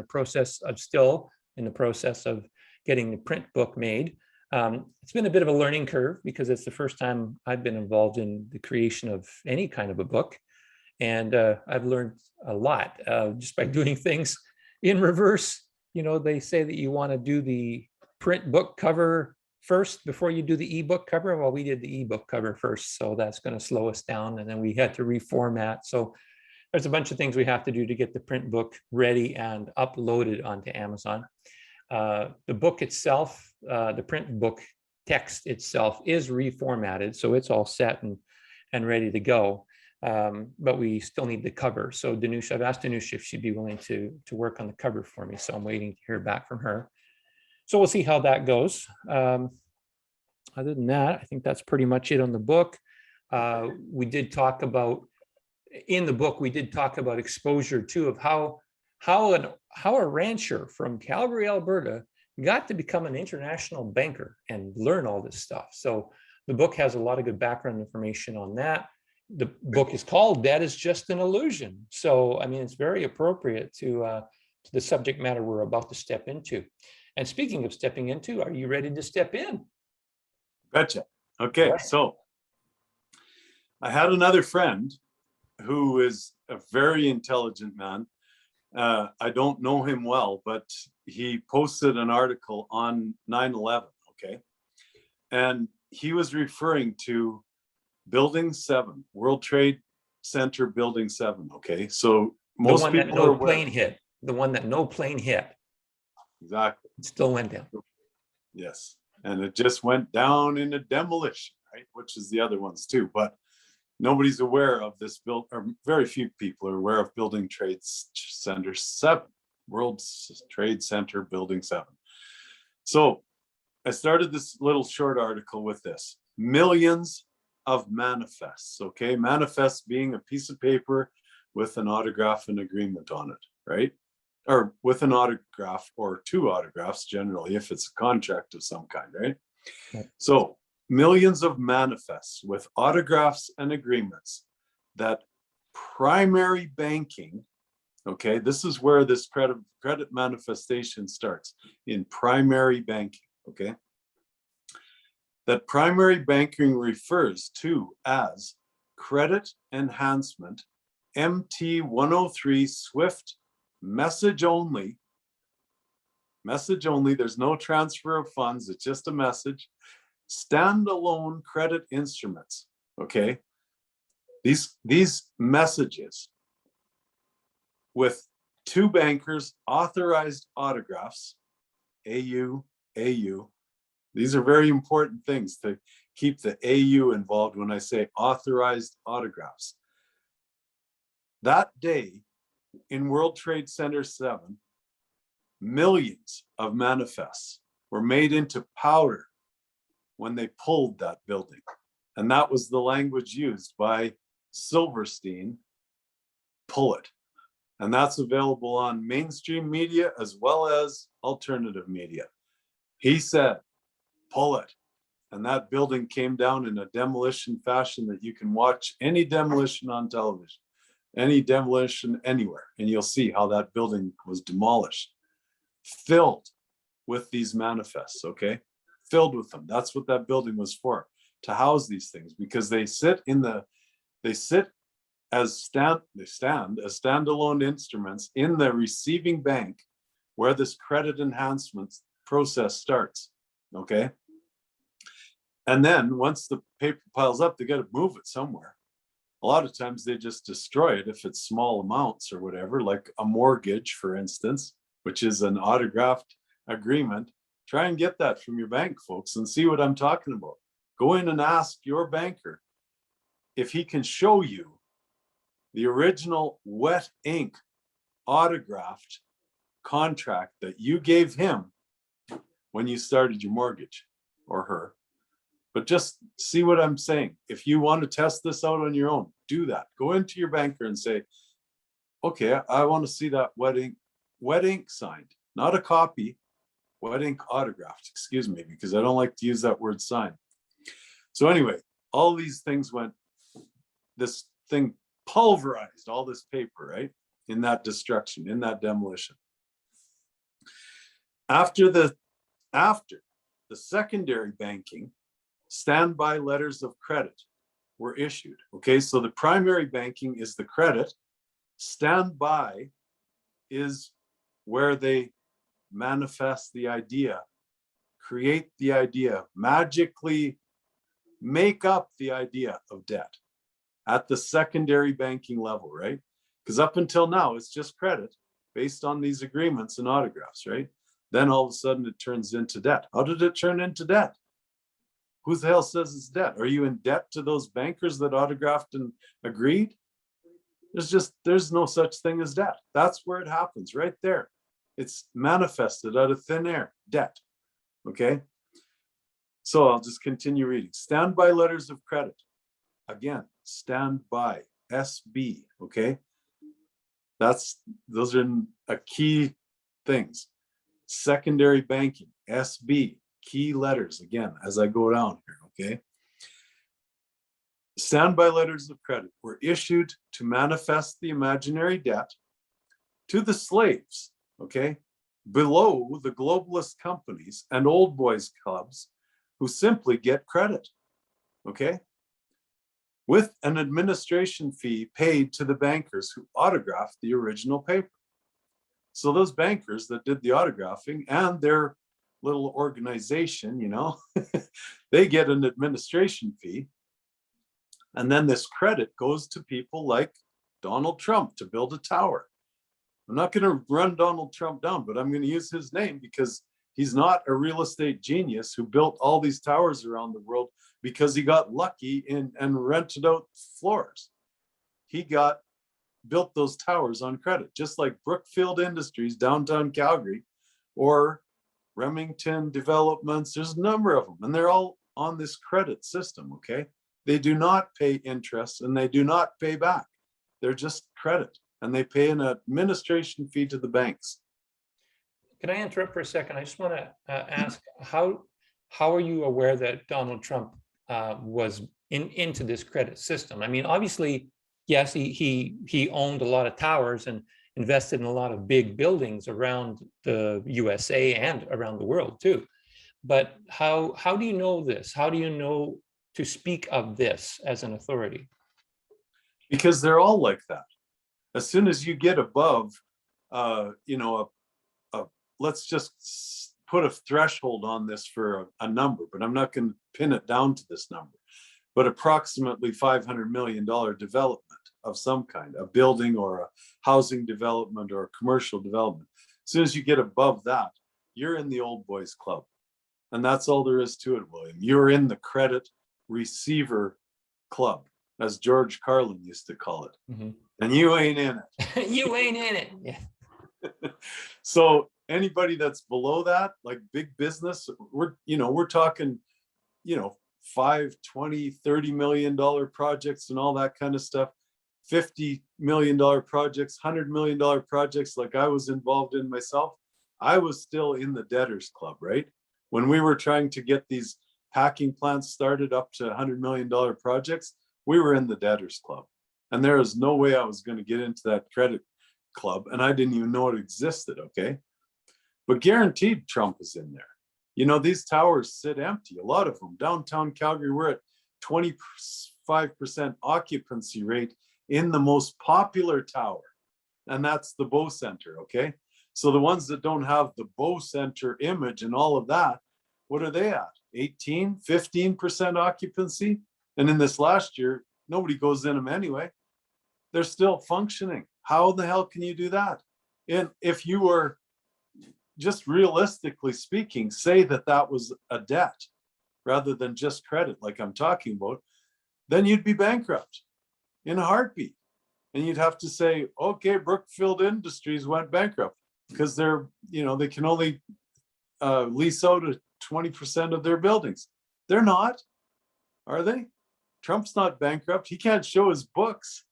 still in the process of getting the print book made. It's been a bit of a learning curve because it's the first time I've been involved in the creation of any kind of a book. And I've learned a lot just by doing things in reverse. They say that you want to do the print book cover first before you do the ebook cover. Well, we did the ebook cover first, so that's going to slow us down. And then we had to reformat. So there's a bunch of things we have to do to get the print book ready and uploaded onto Amazon. The book itself, the print book text itself is reformatted, so it's all set and ready to go. But we still need the cover. So I've asked Danush if she'd be willing to work on the cover for me. So I'm waiting to hear back from her. So we'll see how that goes. Other than that, I think that's pretty much it on the book. In the book, we did talk about exposure too, of how a rancher from Calgary, Alberta got to become an international banker and learn all this stuff. So the book has a lot of good background information on that. The book is called That Is Just an Illusion. So, I mean, it's very appropriate to the subject matter we're about to step into. And speaking of stepping into, are you ready to step in? Betcha. Okay, right. So I had another friend who is a very intelligent man. I don't know him well, but he posted an article on 9/11, okay? And he was referring to Building 7, World Trade Center Building 7, okay? So most people are aware. The one that no plane hit. Exactly. It still went down. Yes. And it just went down into demolition, right? Which is the other ones too. But nobody's aware of this or very few people are aware of Building Trade Center 7, World Trade Center Building 7. So I started this little short article with this. Millions of manifests, okay? Manifest being a piece of paper with an autograph and agreement on it, right? Or with an autograph or two autographs, generally, if it's a contract of some kind, right? Right. So millions of manifests with autographs and agreements that primary banking, okay, this is where this credit manifestation starts, in primary banking, okay? That primary banking refers to as credit enhancement, MT103 Swift message only, there's no transfer of funds, it's just a message, standalone credit instruments, okay? These messages with two bankers, authorized autographs, AU, these are very important things to keep the AU involved when I say authorized autographs. That day in World Trade Center 7, millions of manifests were made into powder when they pulled that building. And that was the language used by Silverstein, pull it. And that's available on mainstream media as well as alternative media. He said, pull it. And that building came down in a demolition fashion that you can watch any demolition on television, any demolition anywhere, and you'll see how that building was demolished, filled with these manifests, okay? Filled with them. That's what that building was for, to house these things, because they stand as standalone instruments in the receiving bank where this credit enhancement process starts, okay? And then once the paper piles up, they got to move it somewhere. A lot of times they just destroy it if it's small amounts or whatever, like a mortgage, for instance, which is an autographed agreement. Try and get that from your bank, folks, and see what I'm talking about. Go in and ask your banker if he can show you the original wet ink autographed contract that you gave him when you started your mortgage, or her. But just see what I'm saying. If you want to test this out on your own, do that. Go into your banker and say, okay, I want to see that wet ink signed, not a copy, wet ink autographed, excuse me, because I don't like to use that word sign. So anyway, all these things went, this thing pulverized all this paper, right? In that destruction, in that demolition. After the secondary banking, standby letters of credit were issued. Okay, so the primary banking is the credit. Standby is where they manifest the idea, create the idea, magically make up the idea of debt at the secondary banking level, right? Because up until now, it's just credit based on these agreements and autographs, right? Then all of a sudden it turns into debt. How did it turn into debt? Who the hell says it's debt? Are you in debt to those bankers that autographed and agreed? There's no such thing as debt. That's where it happens, right there. It's manifested out of thin air, debt, okay? So I'll just continue reading. Standby letters of credit. Again, standby, SB, okay? Those are a key things. Secondary banking, SB, key letters, again, as I go down here, okay? Standby letters of credit were issued to manifest the imaginary debt to the slaves, okay? Below the globalist companies and old boys clubs who simply get credit, okay? With an administration fee paid to the bankers who autographed the original paper. So those bankers that did the autographing and their little organization, you know, they get an administration fee. And then this credit goes to people like Donald Trump to build a tower. I'm not going to run Donald Trump down, but I'm going to use his name because he's not a real estate genius who built all these towers around the world because he got lucky and rented out floors. He built those towers on credit, just like Brookfield Industries, downtown Calgary, or Remington Developments. There's a number of them, and they're all on this credit system, okay? They do not pay interest and they do not pay back. They're just credit, and they pay an administration fee to the banks. Can I interrupt for a second? I just want to ask, how are you aware that Donald Trump was into this credit system? I mean, obviously, yes, he owned a lot of towers and invested in a lot of big buildings around the USA and around the world too. But how do you know this? How do you know to speak of this as an authority? Because they're all like that. As soon as you get above, you know, let's just put a threshold on this for a number, but I'm not going to pin it down to this number, but approximately $500 million development of some kind, a building or a housing development or a commercial development. As soon as you get above that, you're in the old boys club. And that's all there is to it, William. You're in the credit receiver club. as George Carlin used to call it. Mhm. And you ain't in it. You ain't in it. Yeah. So anybody that's below that, like big business, we're talking, 5, 20, $30 million projects and all that kind of stuff, $50 million projects, $100 million projects like I was involved in myself. I was still in the debtors club, right? When we were trying to get these packing plants started up to $100 million projects, we were in the debtors club. And there is no way I was going to get into that credit club. And I didn't even know it existed, okay? But guaranteed Trump is in there. These towers sit empty, a lot of them. Downtown Calgary, we're at 25% occupancy rate in the most popular tower. And that's the Bow Center, okay? So the ones that don't have the Bow Center image and all of that, what are they at? 18, 15% occupancy? And in this last year, nobody goes in them anyway. They're still functioning. How the hell can you do that? And if you were, just realistically speaking, say that was a debt rather than just credit like I'm talking about, then you'd be bankrupt in a heartbeat. And you'd have to say, okay, Brookfield Industries went bankrupt because they can only lease out 20% of their buildings. They're not, are they? Trump's not bankrupt. He can't show his books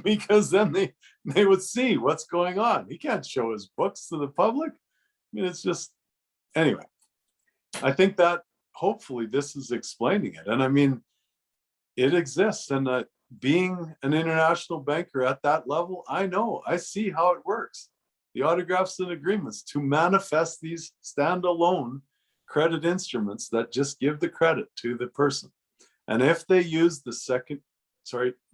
because then they would see what's going on. He can't show his books to the public. It's just, anyway, I think that hopefully this is explaining it. And I mean, it exists. And being an international banker at that level, I see how it works. The autographs and agreements to manifest these standalone credit instruments that just give the credit to the person. And if they use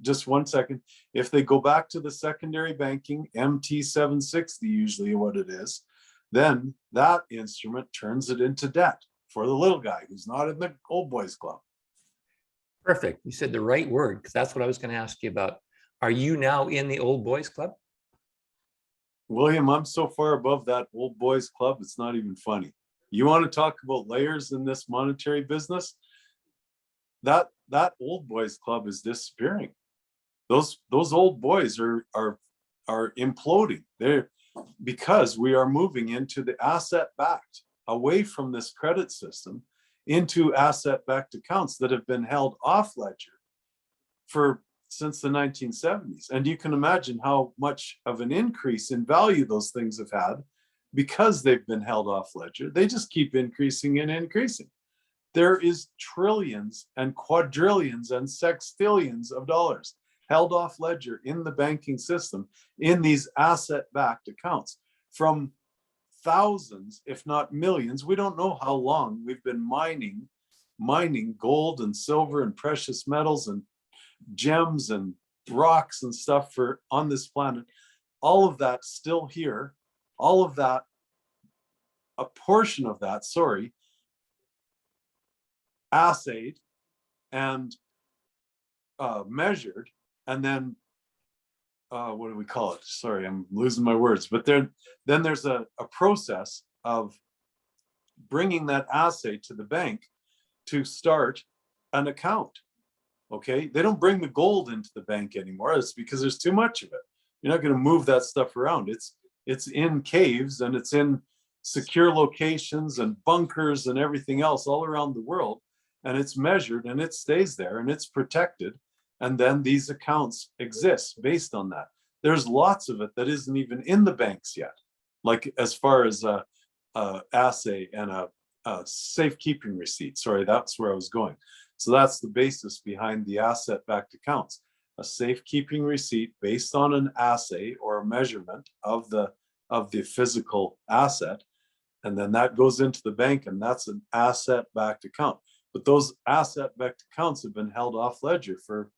just 1 second, if they go back to the secondary banking, MT 760, usually what it is, then that instrument turns it into debt for the little guy who's not in the old boys club. Perfect. You said the right word, because that's what I was going to ask you about. Are you now in the old boys club? William, I'm so far above that old boys club, it's not even funny. You want to talk about layers in this monetary business? That old boys club is disappearing. Those old boys are imploding. They're because we are moving into the asset-backed, away from this credit system into asset-backed accounts that have been held off ledger since the 1970s. And you can imagine how much of an increase in value those things have had because they've been held off ledger. They just keep increasing and increasing. There is trillions and quadrillions and sextillions of dollars held off ledger in the banking system in these asset-backed accounts from thousands, if not millions. We don't know how long we've been mining gold and silver and precious metals and gems and rocks and stuff on this planet. All of that still here, all of that, a portion of that, assayed and measured, and then what do we call it? Sorry, I'm losing my words. But then there's a process of bringing that assay to the bank to start an account. Okay, they don't bring the gold into the bank anymore. It's because there's too much of it. You're not going to move that stuff around. It's in caves and it's in secure locations and bunkers and everything else all around the world. And it's measured and it stays there and it's protected. And then these accounts exist based on that. There's lots of it that isn't even in the banks yet. Like as far as a assay and a safekeeping receipt. Sorry, that's where I was going. So that's the basis behind the asset-backed accounts. A safekeeping receipt based on an assay or a measurement of the physical asset. And then that goes into the bank and that's an asset-backed account. But those asset-backed accounts have been held off ledger for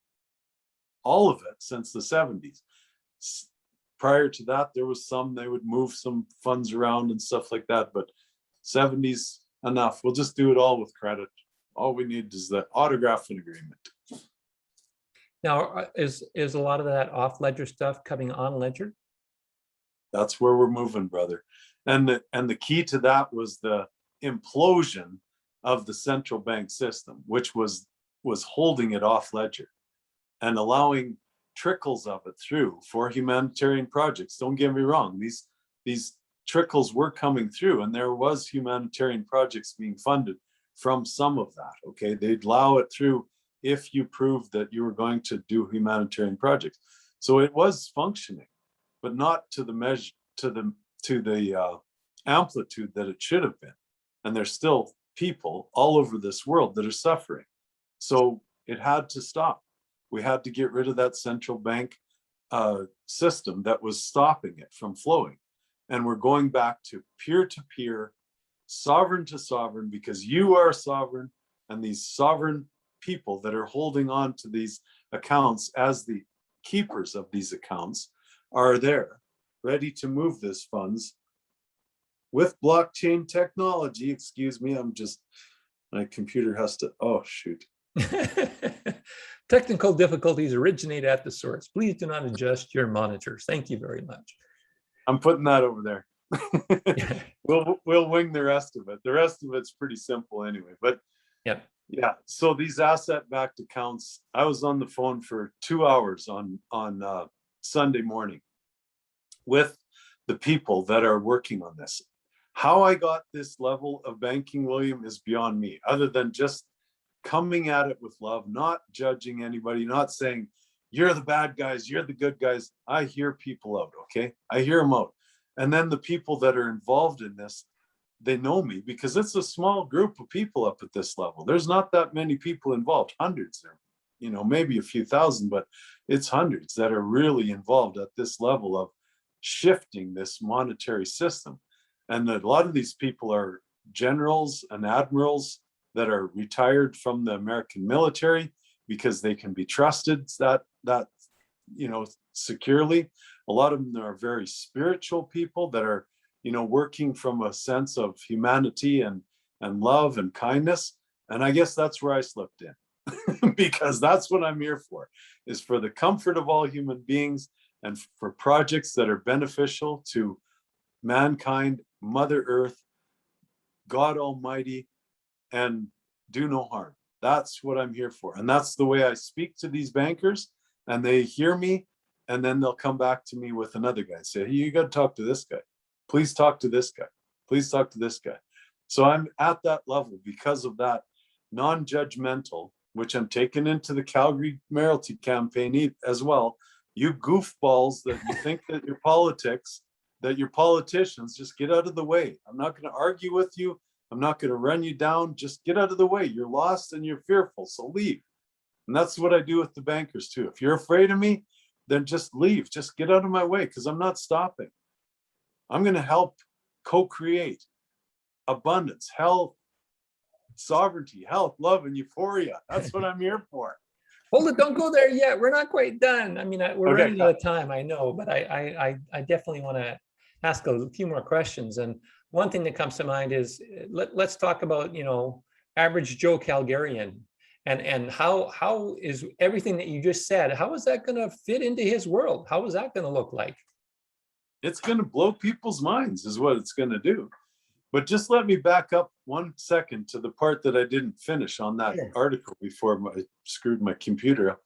all of it since the 70s. Prior to that, there was they would move some funds around and stuff like that, but 70s, enough. We'll just do it all with credit. All we need is the autograph and agreement. Now, is a lot of that off ledger stuff coming on ledger? That's where we're moving, brother. And the key to that was the implosion of the central bank system, which was holding it off ledger. and allowing trickles of it through for humanitarian projects. Don't get me wrong, these trickles were coming through, and there was humanitarian projects being funded from some of that. Okay, they'd allow it through if you proved that you were going to do humanitarian projects. So it was functioning, but not to the measure, to the amplitude that it should have been. And there's still people all over this world that are suffering. So it had to stop. We had to get rid of that central bank system that was stopping it from flowing. And we're going back to peer-to-peer, sovereign to sovereign, because you are sovereign, and these sovereign people that are holding on to these accounts as the keepers of these accounts are there, ready to move this funds with blockchain technology. Excuse me, my computer has to, oh shoot. Technical difficulties originate at the source. Please do not adjust your monitors. Thank you very much. I'm putting that over there. We'll wing the rest of it. The rest of it's pretty simple anyway. But yeah. So these asset-backed accounts, I was on the phone for 2 hours on Sunday morning with the people that are working on this. How I got this level of banking, William, is beyond me, other than just coming at it with love, not judging anybody, not saying, you're the bad guys, you're the good guys. I hear people out, okay? I hear them out. And then the people that are involved in this, they know me because it's a small group of people up at this level. There's not that many people involved, hundreds, or, maybe a few thousand, but it's hundreds that are really involved at this level of shifting this monetary system. And a lot of these people are generals and admirals that are retired from the American military because they can be trusted that securely. A lot of them are very spiritual people that are, working from a sense of humanity and love and kindness. And I guess that's where I slipped in because that's what I'm here for, is for the comfort of all human beings and for projects that are beneficial to mankind, Mother Earth, God Almighty, and do no harm. That's what I'm here for. And that's the way I speak to these bankers, and they hear me, and then they'll come back to me with another guy, say, hey, you got to talk to this guy. Please talk to this guy. Please talk to this guy. So I'm at that level because of that non-judgmental, which I'm taking into the Calgary Mayoralty campaign as well. You goofballs that you think that your politics, that your politicians, just get out of the way. I'm not going to argue with you. I'm not going to run you down. Just get out of the way. You're lost and you're fearful, so leave. And that's what I do with the bankers too. If you're afraid of me, then just leave. Just get out of my way, because I'm not stopping. I'm going to help co-create abundance, health, sovereignty, health, love, and euphoria. That's what I'm here for. Hold it, don't go there yet. We're not quite done. I mean, we're running out of time, I know, but I definitely want to ask a few more questions. And one thing that comes to mind is let's talk about, average Joe Calgarian and how is everything that you just said, how is that going to fit into his world? How is that going to look like? It's going to blow people's minds is what it's going to do. But just let me back up 1 second to the part that I didn't finish on that article before I screwed my computer up.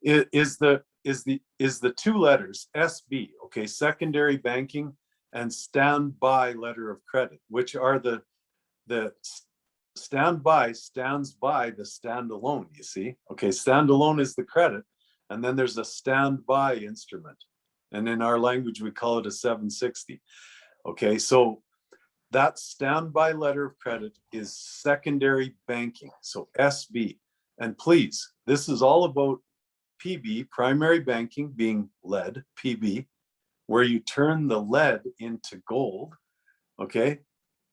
It is the 2 letters SB, okay, secondary banking, and standby letter of credit, which are the standby stands by the standalone, you see. Okay, standalone is the credit, and then there's a standby instrument. And in our language, we call it a 760. Okay, so that standby letter of credit is secondary banking, so SB. And please, this is all about PB, primary banking, being lead, PB, where you turn the lead into gold, okay?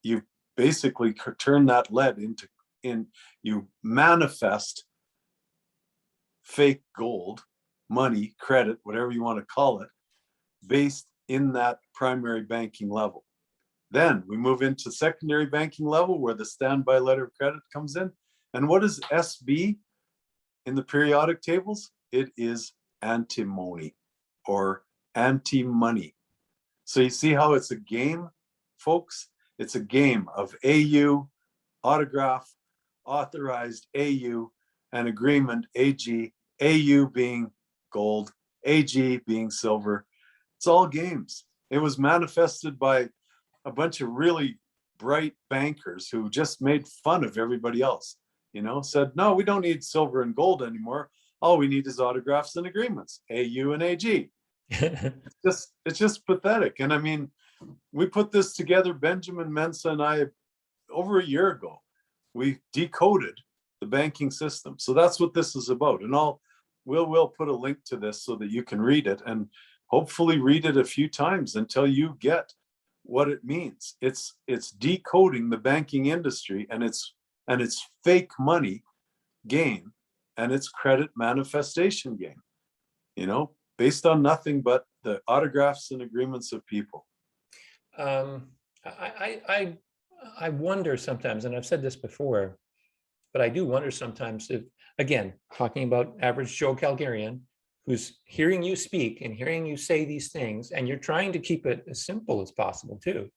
You basically turn that lead you manifest fake gold, money, credit, whatever you want to call it, based in that primary banking level. Then we move into secondary banking level where the standby letter of credit comes in. And what is SB in the periodic tables? It is antimony or anti-money. So you see how it's a game, folks? It's a game of AU, autograph, authorized AU, and agreement AG, AU being gold, AG being silver. It's all games. It was manifested by a bunch of really bright bankers who just made fun of everybody else, said, no, we don't need silver and gold anymore. All we need is autographs and agreements, AU and AG. It's just pathetic. And I mean, we put this together, Benjamin Mensa and I, over a year ago. We decoded the banking system. So that's what this is about. And we'll put a link to this so that you can read it, and hopefully read it a few times until you get what it means. It's decoding the banking industry and its fake money game and its credit manifestation game, based on nothing but the autographs and agreements of people. I wonder sometimes, and I've said this before, but I do wonder sometimes if, again, talking about average Joe Calgarian, who's hearing you speak and hearing you say these things, and you're trying to keep it as simple as possible too,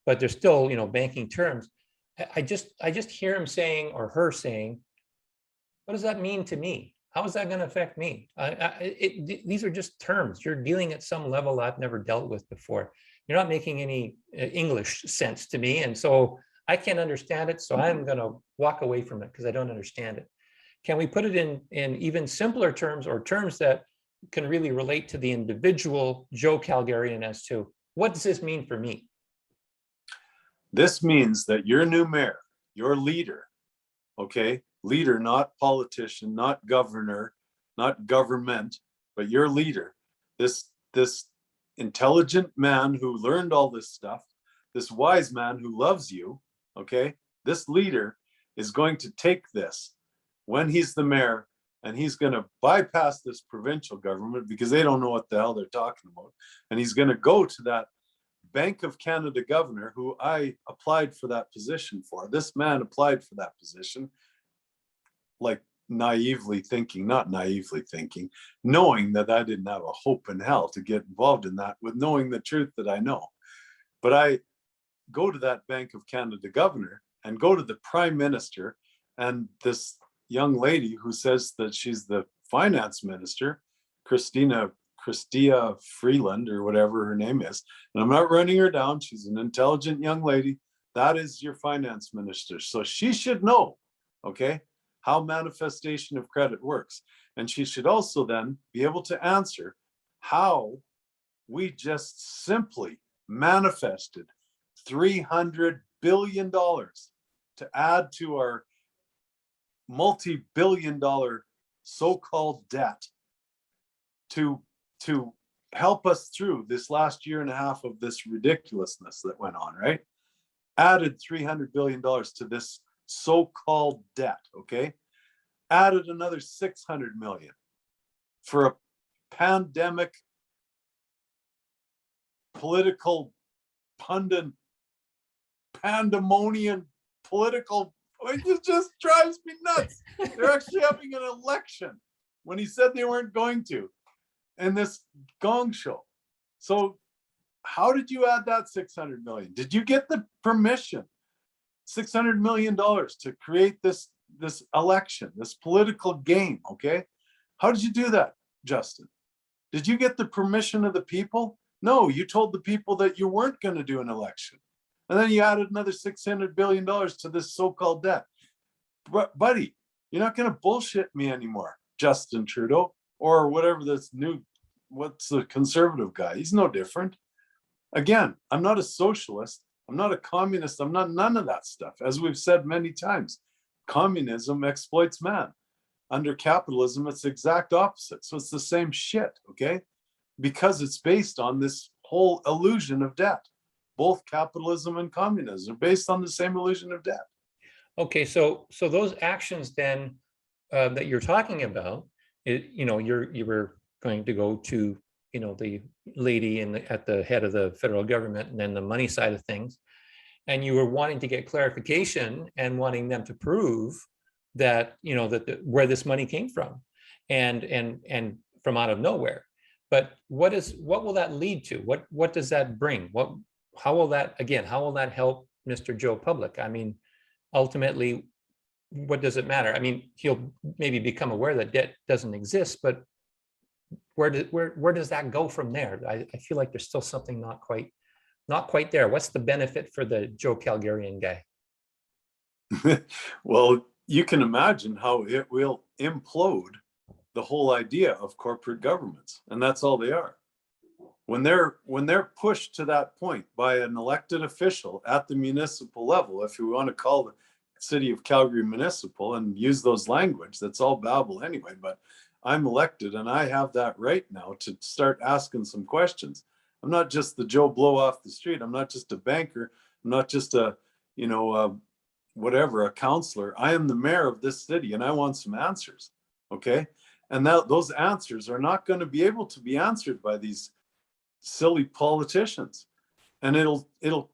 but there's still, banking terms. I just hear him saying, or her saying, what does that mean to me? How is that going to affect me? These are just terms. You're dealing at some level I've never dealt with before. You're not making any English sense to me. And so I can't understand it. So I'm going to walk away from it because I don't understand it. Can we put it in even simpler terms, or terms that can really relate to the individual Joe Calgarian as to what does this mean for me? This means that your new mayor, your leader, okay, leader, not politician, not governor, not government, but your leader, this intelligent man who learned all this stuff, this wise man who loves you, okay, this leader is going to take this when he's the mayor, and he's going to bypass this provincial government because they don't know what the hell they're talking about. And he's going to go to that Bank of Canada governor who I applied for that position for. This man applied for that position, like naively thinking, not naively thinking, knowing that I didn't have a hope in hell to get involved in that, with knowing the truth that I know. But I go to that Bank of Canada governor and go to the prime minister and this young lady who says that she's the finance minister, Chrystia Freeland or whatever her name is. And I'm not running her down. She's an intelligent young lady. That is your finance minister. So she should know, okay, how manifestation of credit works. And she should also then be able to answer how we just simply manifested $300 billion to add to our multi-billion-dollar so-called debt to help us through this last year and a half of this ridiculousness that went on, right? Added $300 billion to this so-called debt, okay? Added another 600 million for a pandemic political pandemonium political, it just drives me nuts. They're actually having an election when he said they weren't going to in this gong show. So how did you add that 600 million? Did you get the permission, $600 million to create this election, this political game, okay? How did you do that, Justin? Did you get the permission of the people? No, you told the people that you weren't going to do an election. And then you added another $600 billion to this so-called debt. Buddy, you're not going to bullshit me anymore, Justin Trudeau, or whatever this new, what's the conservative guy? He's no different. Again, I'm not a socialist. I'm not a communist. I'm not none of that stuff. As we've said many times, communism exploits man. Under capitalism, it's the exact opposite. So it's the same shit, okay? Because it's based on this whole illusion of debt. Both capitalism and communism are based on the same illusion of debt. Okay, so those actions then that you're talking about, you were going to go to the lady at the head of the federal government, and then the money side of things, and you were wanting to get clarification and wanting them to prove that where this money came from, and from out of nowhere. But what will that lead to? What does that bring? How will that help Mr. Joe Public? I mean, ultimately, what does it matter? I mean, he'll maybe become aware that debt doesn't exist, but where does that go from there? I feel like there's still something not quite there. What's the benefit for the Joe Calgarian guy? Well, you can imagine how it will implode the whole idea of corporate governments, and that's all they are. When they're pushed to that point by an elected official at the municipal level, if you want to call the city of Calgary municipal and use those language, that's all babble anyway, but I'm elected and I have that right now to start asking some questions. I'm not just the Joe Blow off the street. I'm not just a banker. I'm not just a, whatever, a counselor. I am the mayor of this city and I want some answers. Okay. And those answers are not going to be able to be answered by these silly politicians. And it'll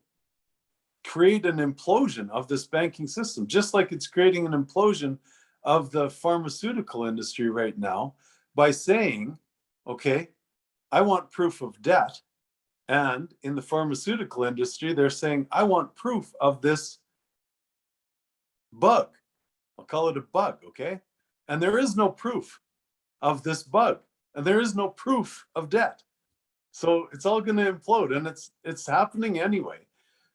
create an implosion of this banking system, just like it's creating an implosion of the pharmaceutical industry right now by saying, okay, I want proof of debt. And in the pharmaceutical industry, they're saying, I want proof of this bug. I'll call it a bug, okay? And there is no proof of this bug. And there is no proof of debt. So it's all going to implode, and it's happening anyway.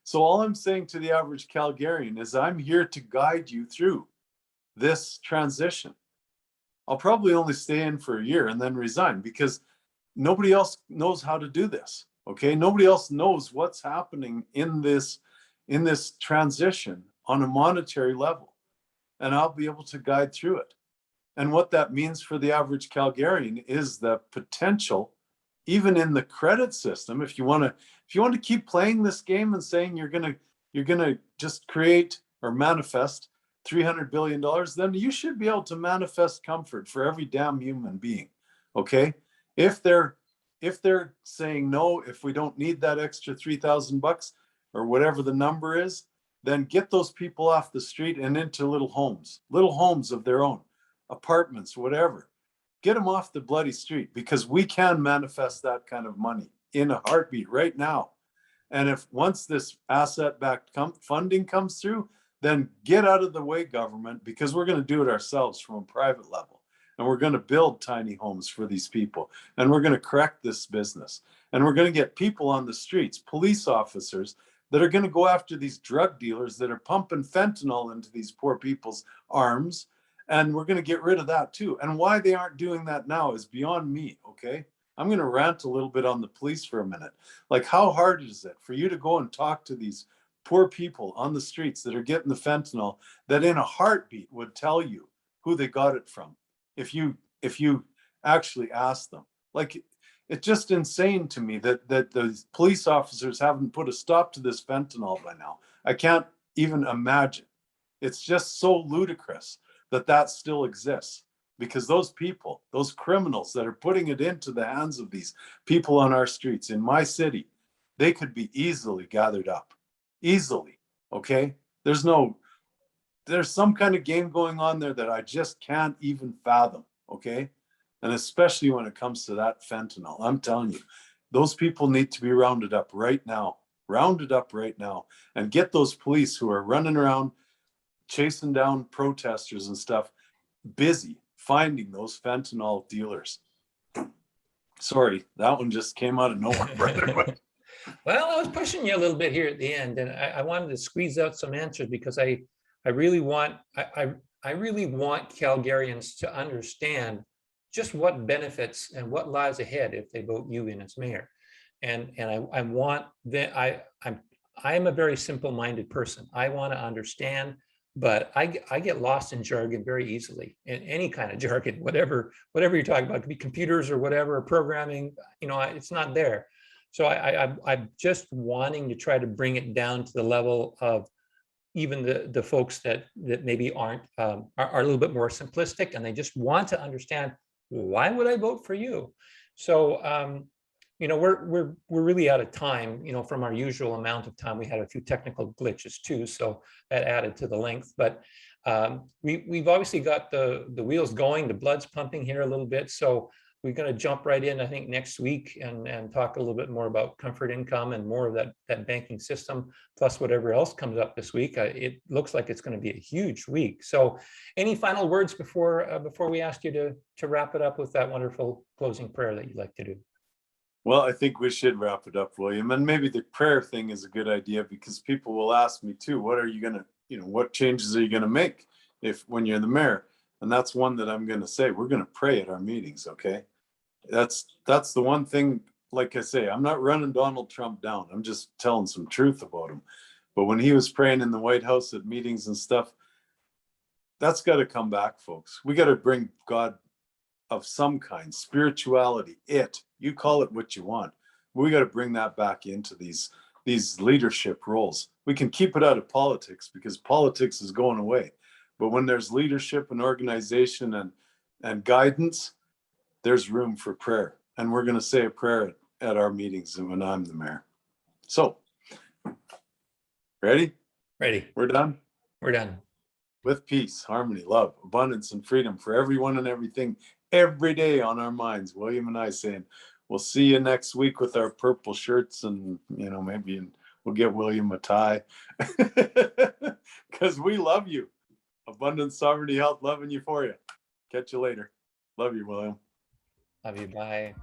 So all I'm saying to the average Calgarian is I'm here to guide you through this transition. I'll probably only stay in for a year and then resign because nobody else knows how to do this. Okay, nobody else knows what's happening in this transition on a monetary level, and I'll be able to guide through it. And what that means for the average Calgarian is the potential, even in the credit system. If you want to keep playing this game and saying you're gonna just create or manifest $300 billion, then you should be able to manifest comfort for every damn human being. Okay, if they're saying no, if we don't need that extra $3,000 or whatever the number is, then get those people off the street and into little homes of their own, apartments, whatever. Get them off the bloody street, because we can manifest that kind of money in a heartbeat right now. And if once this asset-backed funding comes through, then get out of the way, government, because we're going to do it ourselves from a private level. And we're going to build tiny homes for these people. And we're going to correct this business. And we're going to get people on the streets, police officers, that are going to go after these drug dealers that are pumping fentanyl into these poor people's arms. And we're going to get rid of that too. And why they aren't doing that now is beyond me, okay? I'm going to rant a little bit on the police for a minute. Like, how hard is it for you to go and talk to these poor people on the streets that are getting the fentanyl that in a heartbeat would tell you who they got it from if you actually ask them? Like, it's just insane to me that the police officers haven't put a stop to this fentanyl by now. I can't even imagine. It's just so ludicrous that still exists, because those people, those criminals that are putting it into the hands of these people on our streets in my city, they could be easily gathered up. Easily, okay? There's some kind of game going on there that I just can't even fathom, okay? And especially when it comes to that fentanyl, I'm telling you, those people need to be rounded up right now, and get those police who are running around chasing down protesters and stuff busy finding those fentanyl dealers. Sorry, that one just came out of nowhere, brother. Well, I was pushing you a little bit here at the end, and I wanted to squeeze out some answers, because I really want Calgarians to understand just what benefits and what lies ahead if they vote you in as mayor. And I want that I'm a very simple-minded person. I want to understand, but I get lost in jargon very easily, in any kind of jargon, whatever you're talking about. It could be computers or whatever, programming, it's not there. So I'm just wanting to try to bring it down to the level of even the folks that maybe are a little bit more simplistic, and they just want to understand, why would I vote for you? So we're really out of time, from our usual amount of time. We had a few technical glitches too, so that added to the length. But we've obviously got the wheels going, the blood's pumping here a little bit. So we're going to jump right in, I think, next week and talk a little bit more about comfort income and more of that banking system, plus whatever else comes up this week. It looks like it's going to be a huge week. So any final words before we ask you to wrap it up with that wonderful closing prayer that you'd like to do? Well, I think we should wrap it up, William. And maybe the prayer thing is a good idea, because people will ask me too, what are you going to, what changes are you going to make when you're the mayor? And that's one that I'm going to say, we're going to pray at our meetings. Okay. That's the one thing. Like I say, I'm not running Donald Trump down. I'm just telling some truth about him. But when he was praying in the White House at meetings and stuff, that's got to come back, folks. We got to bring God of some kind, spirituality, you call it what you want. We got to bring that back into these leadership roles. We can keep it out of politics, because politics is going away. But when there's leadership and organization and guidance, there's room for prayer. And we're going to say a prayer at our meetings and when I'm the mayor. So, ready? Ready. We're done? We're done. With peace, harmony, love, abundance, and freedom for everyone and everything, every day on our minds. William and I saying, we'll see you next week with our purple shirts, and maybe we'll get William a tie, because we love you. Abundance, sovereignty, health, love, and euphoria. Catch you later. Love you, William. Love you. Bye.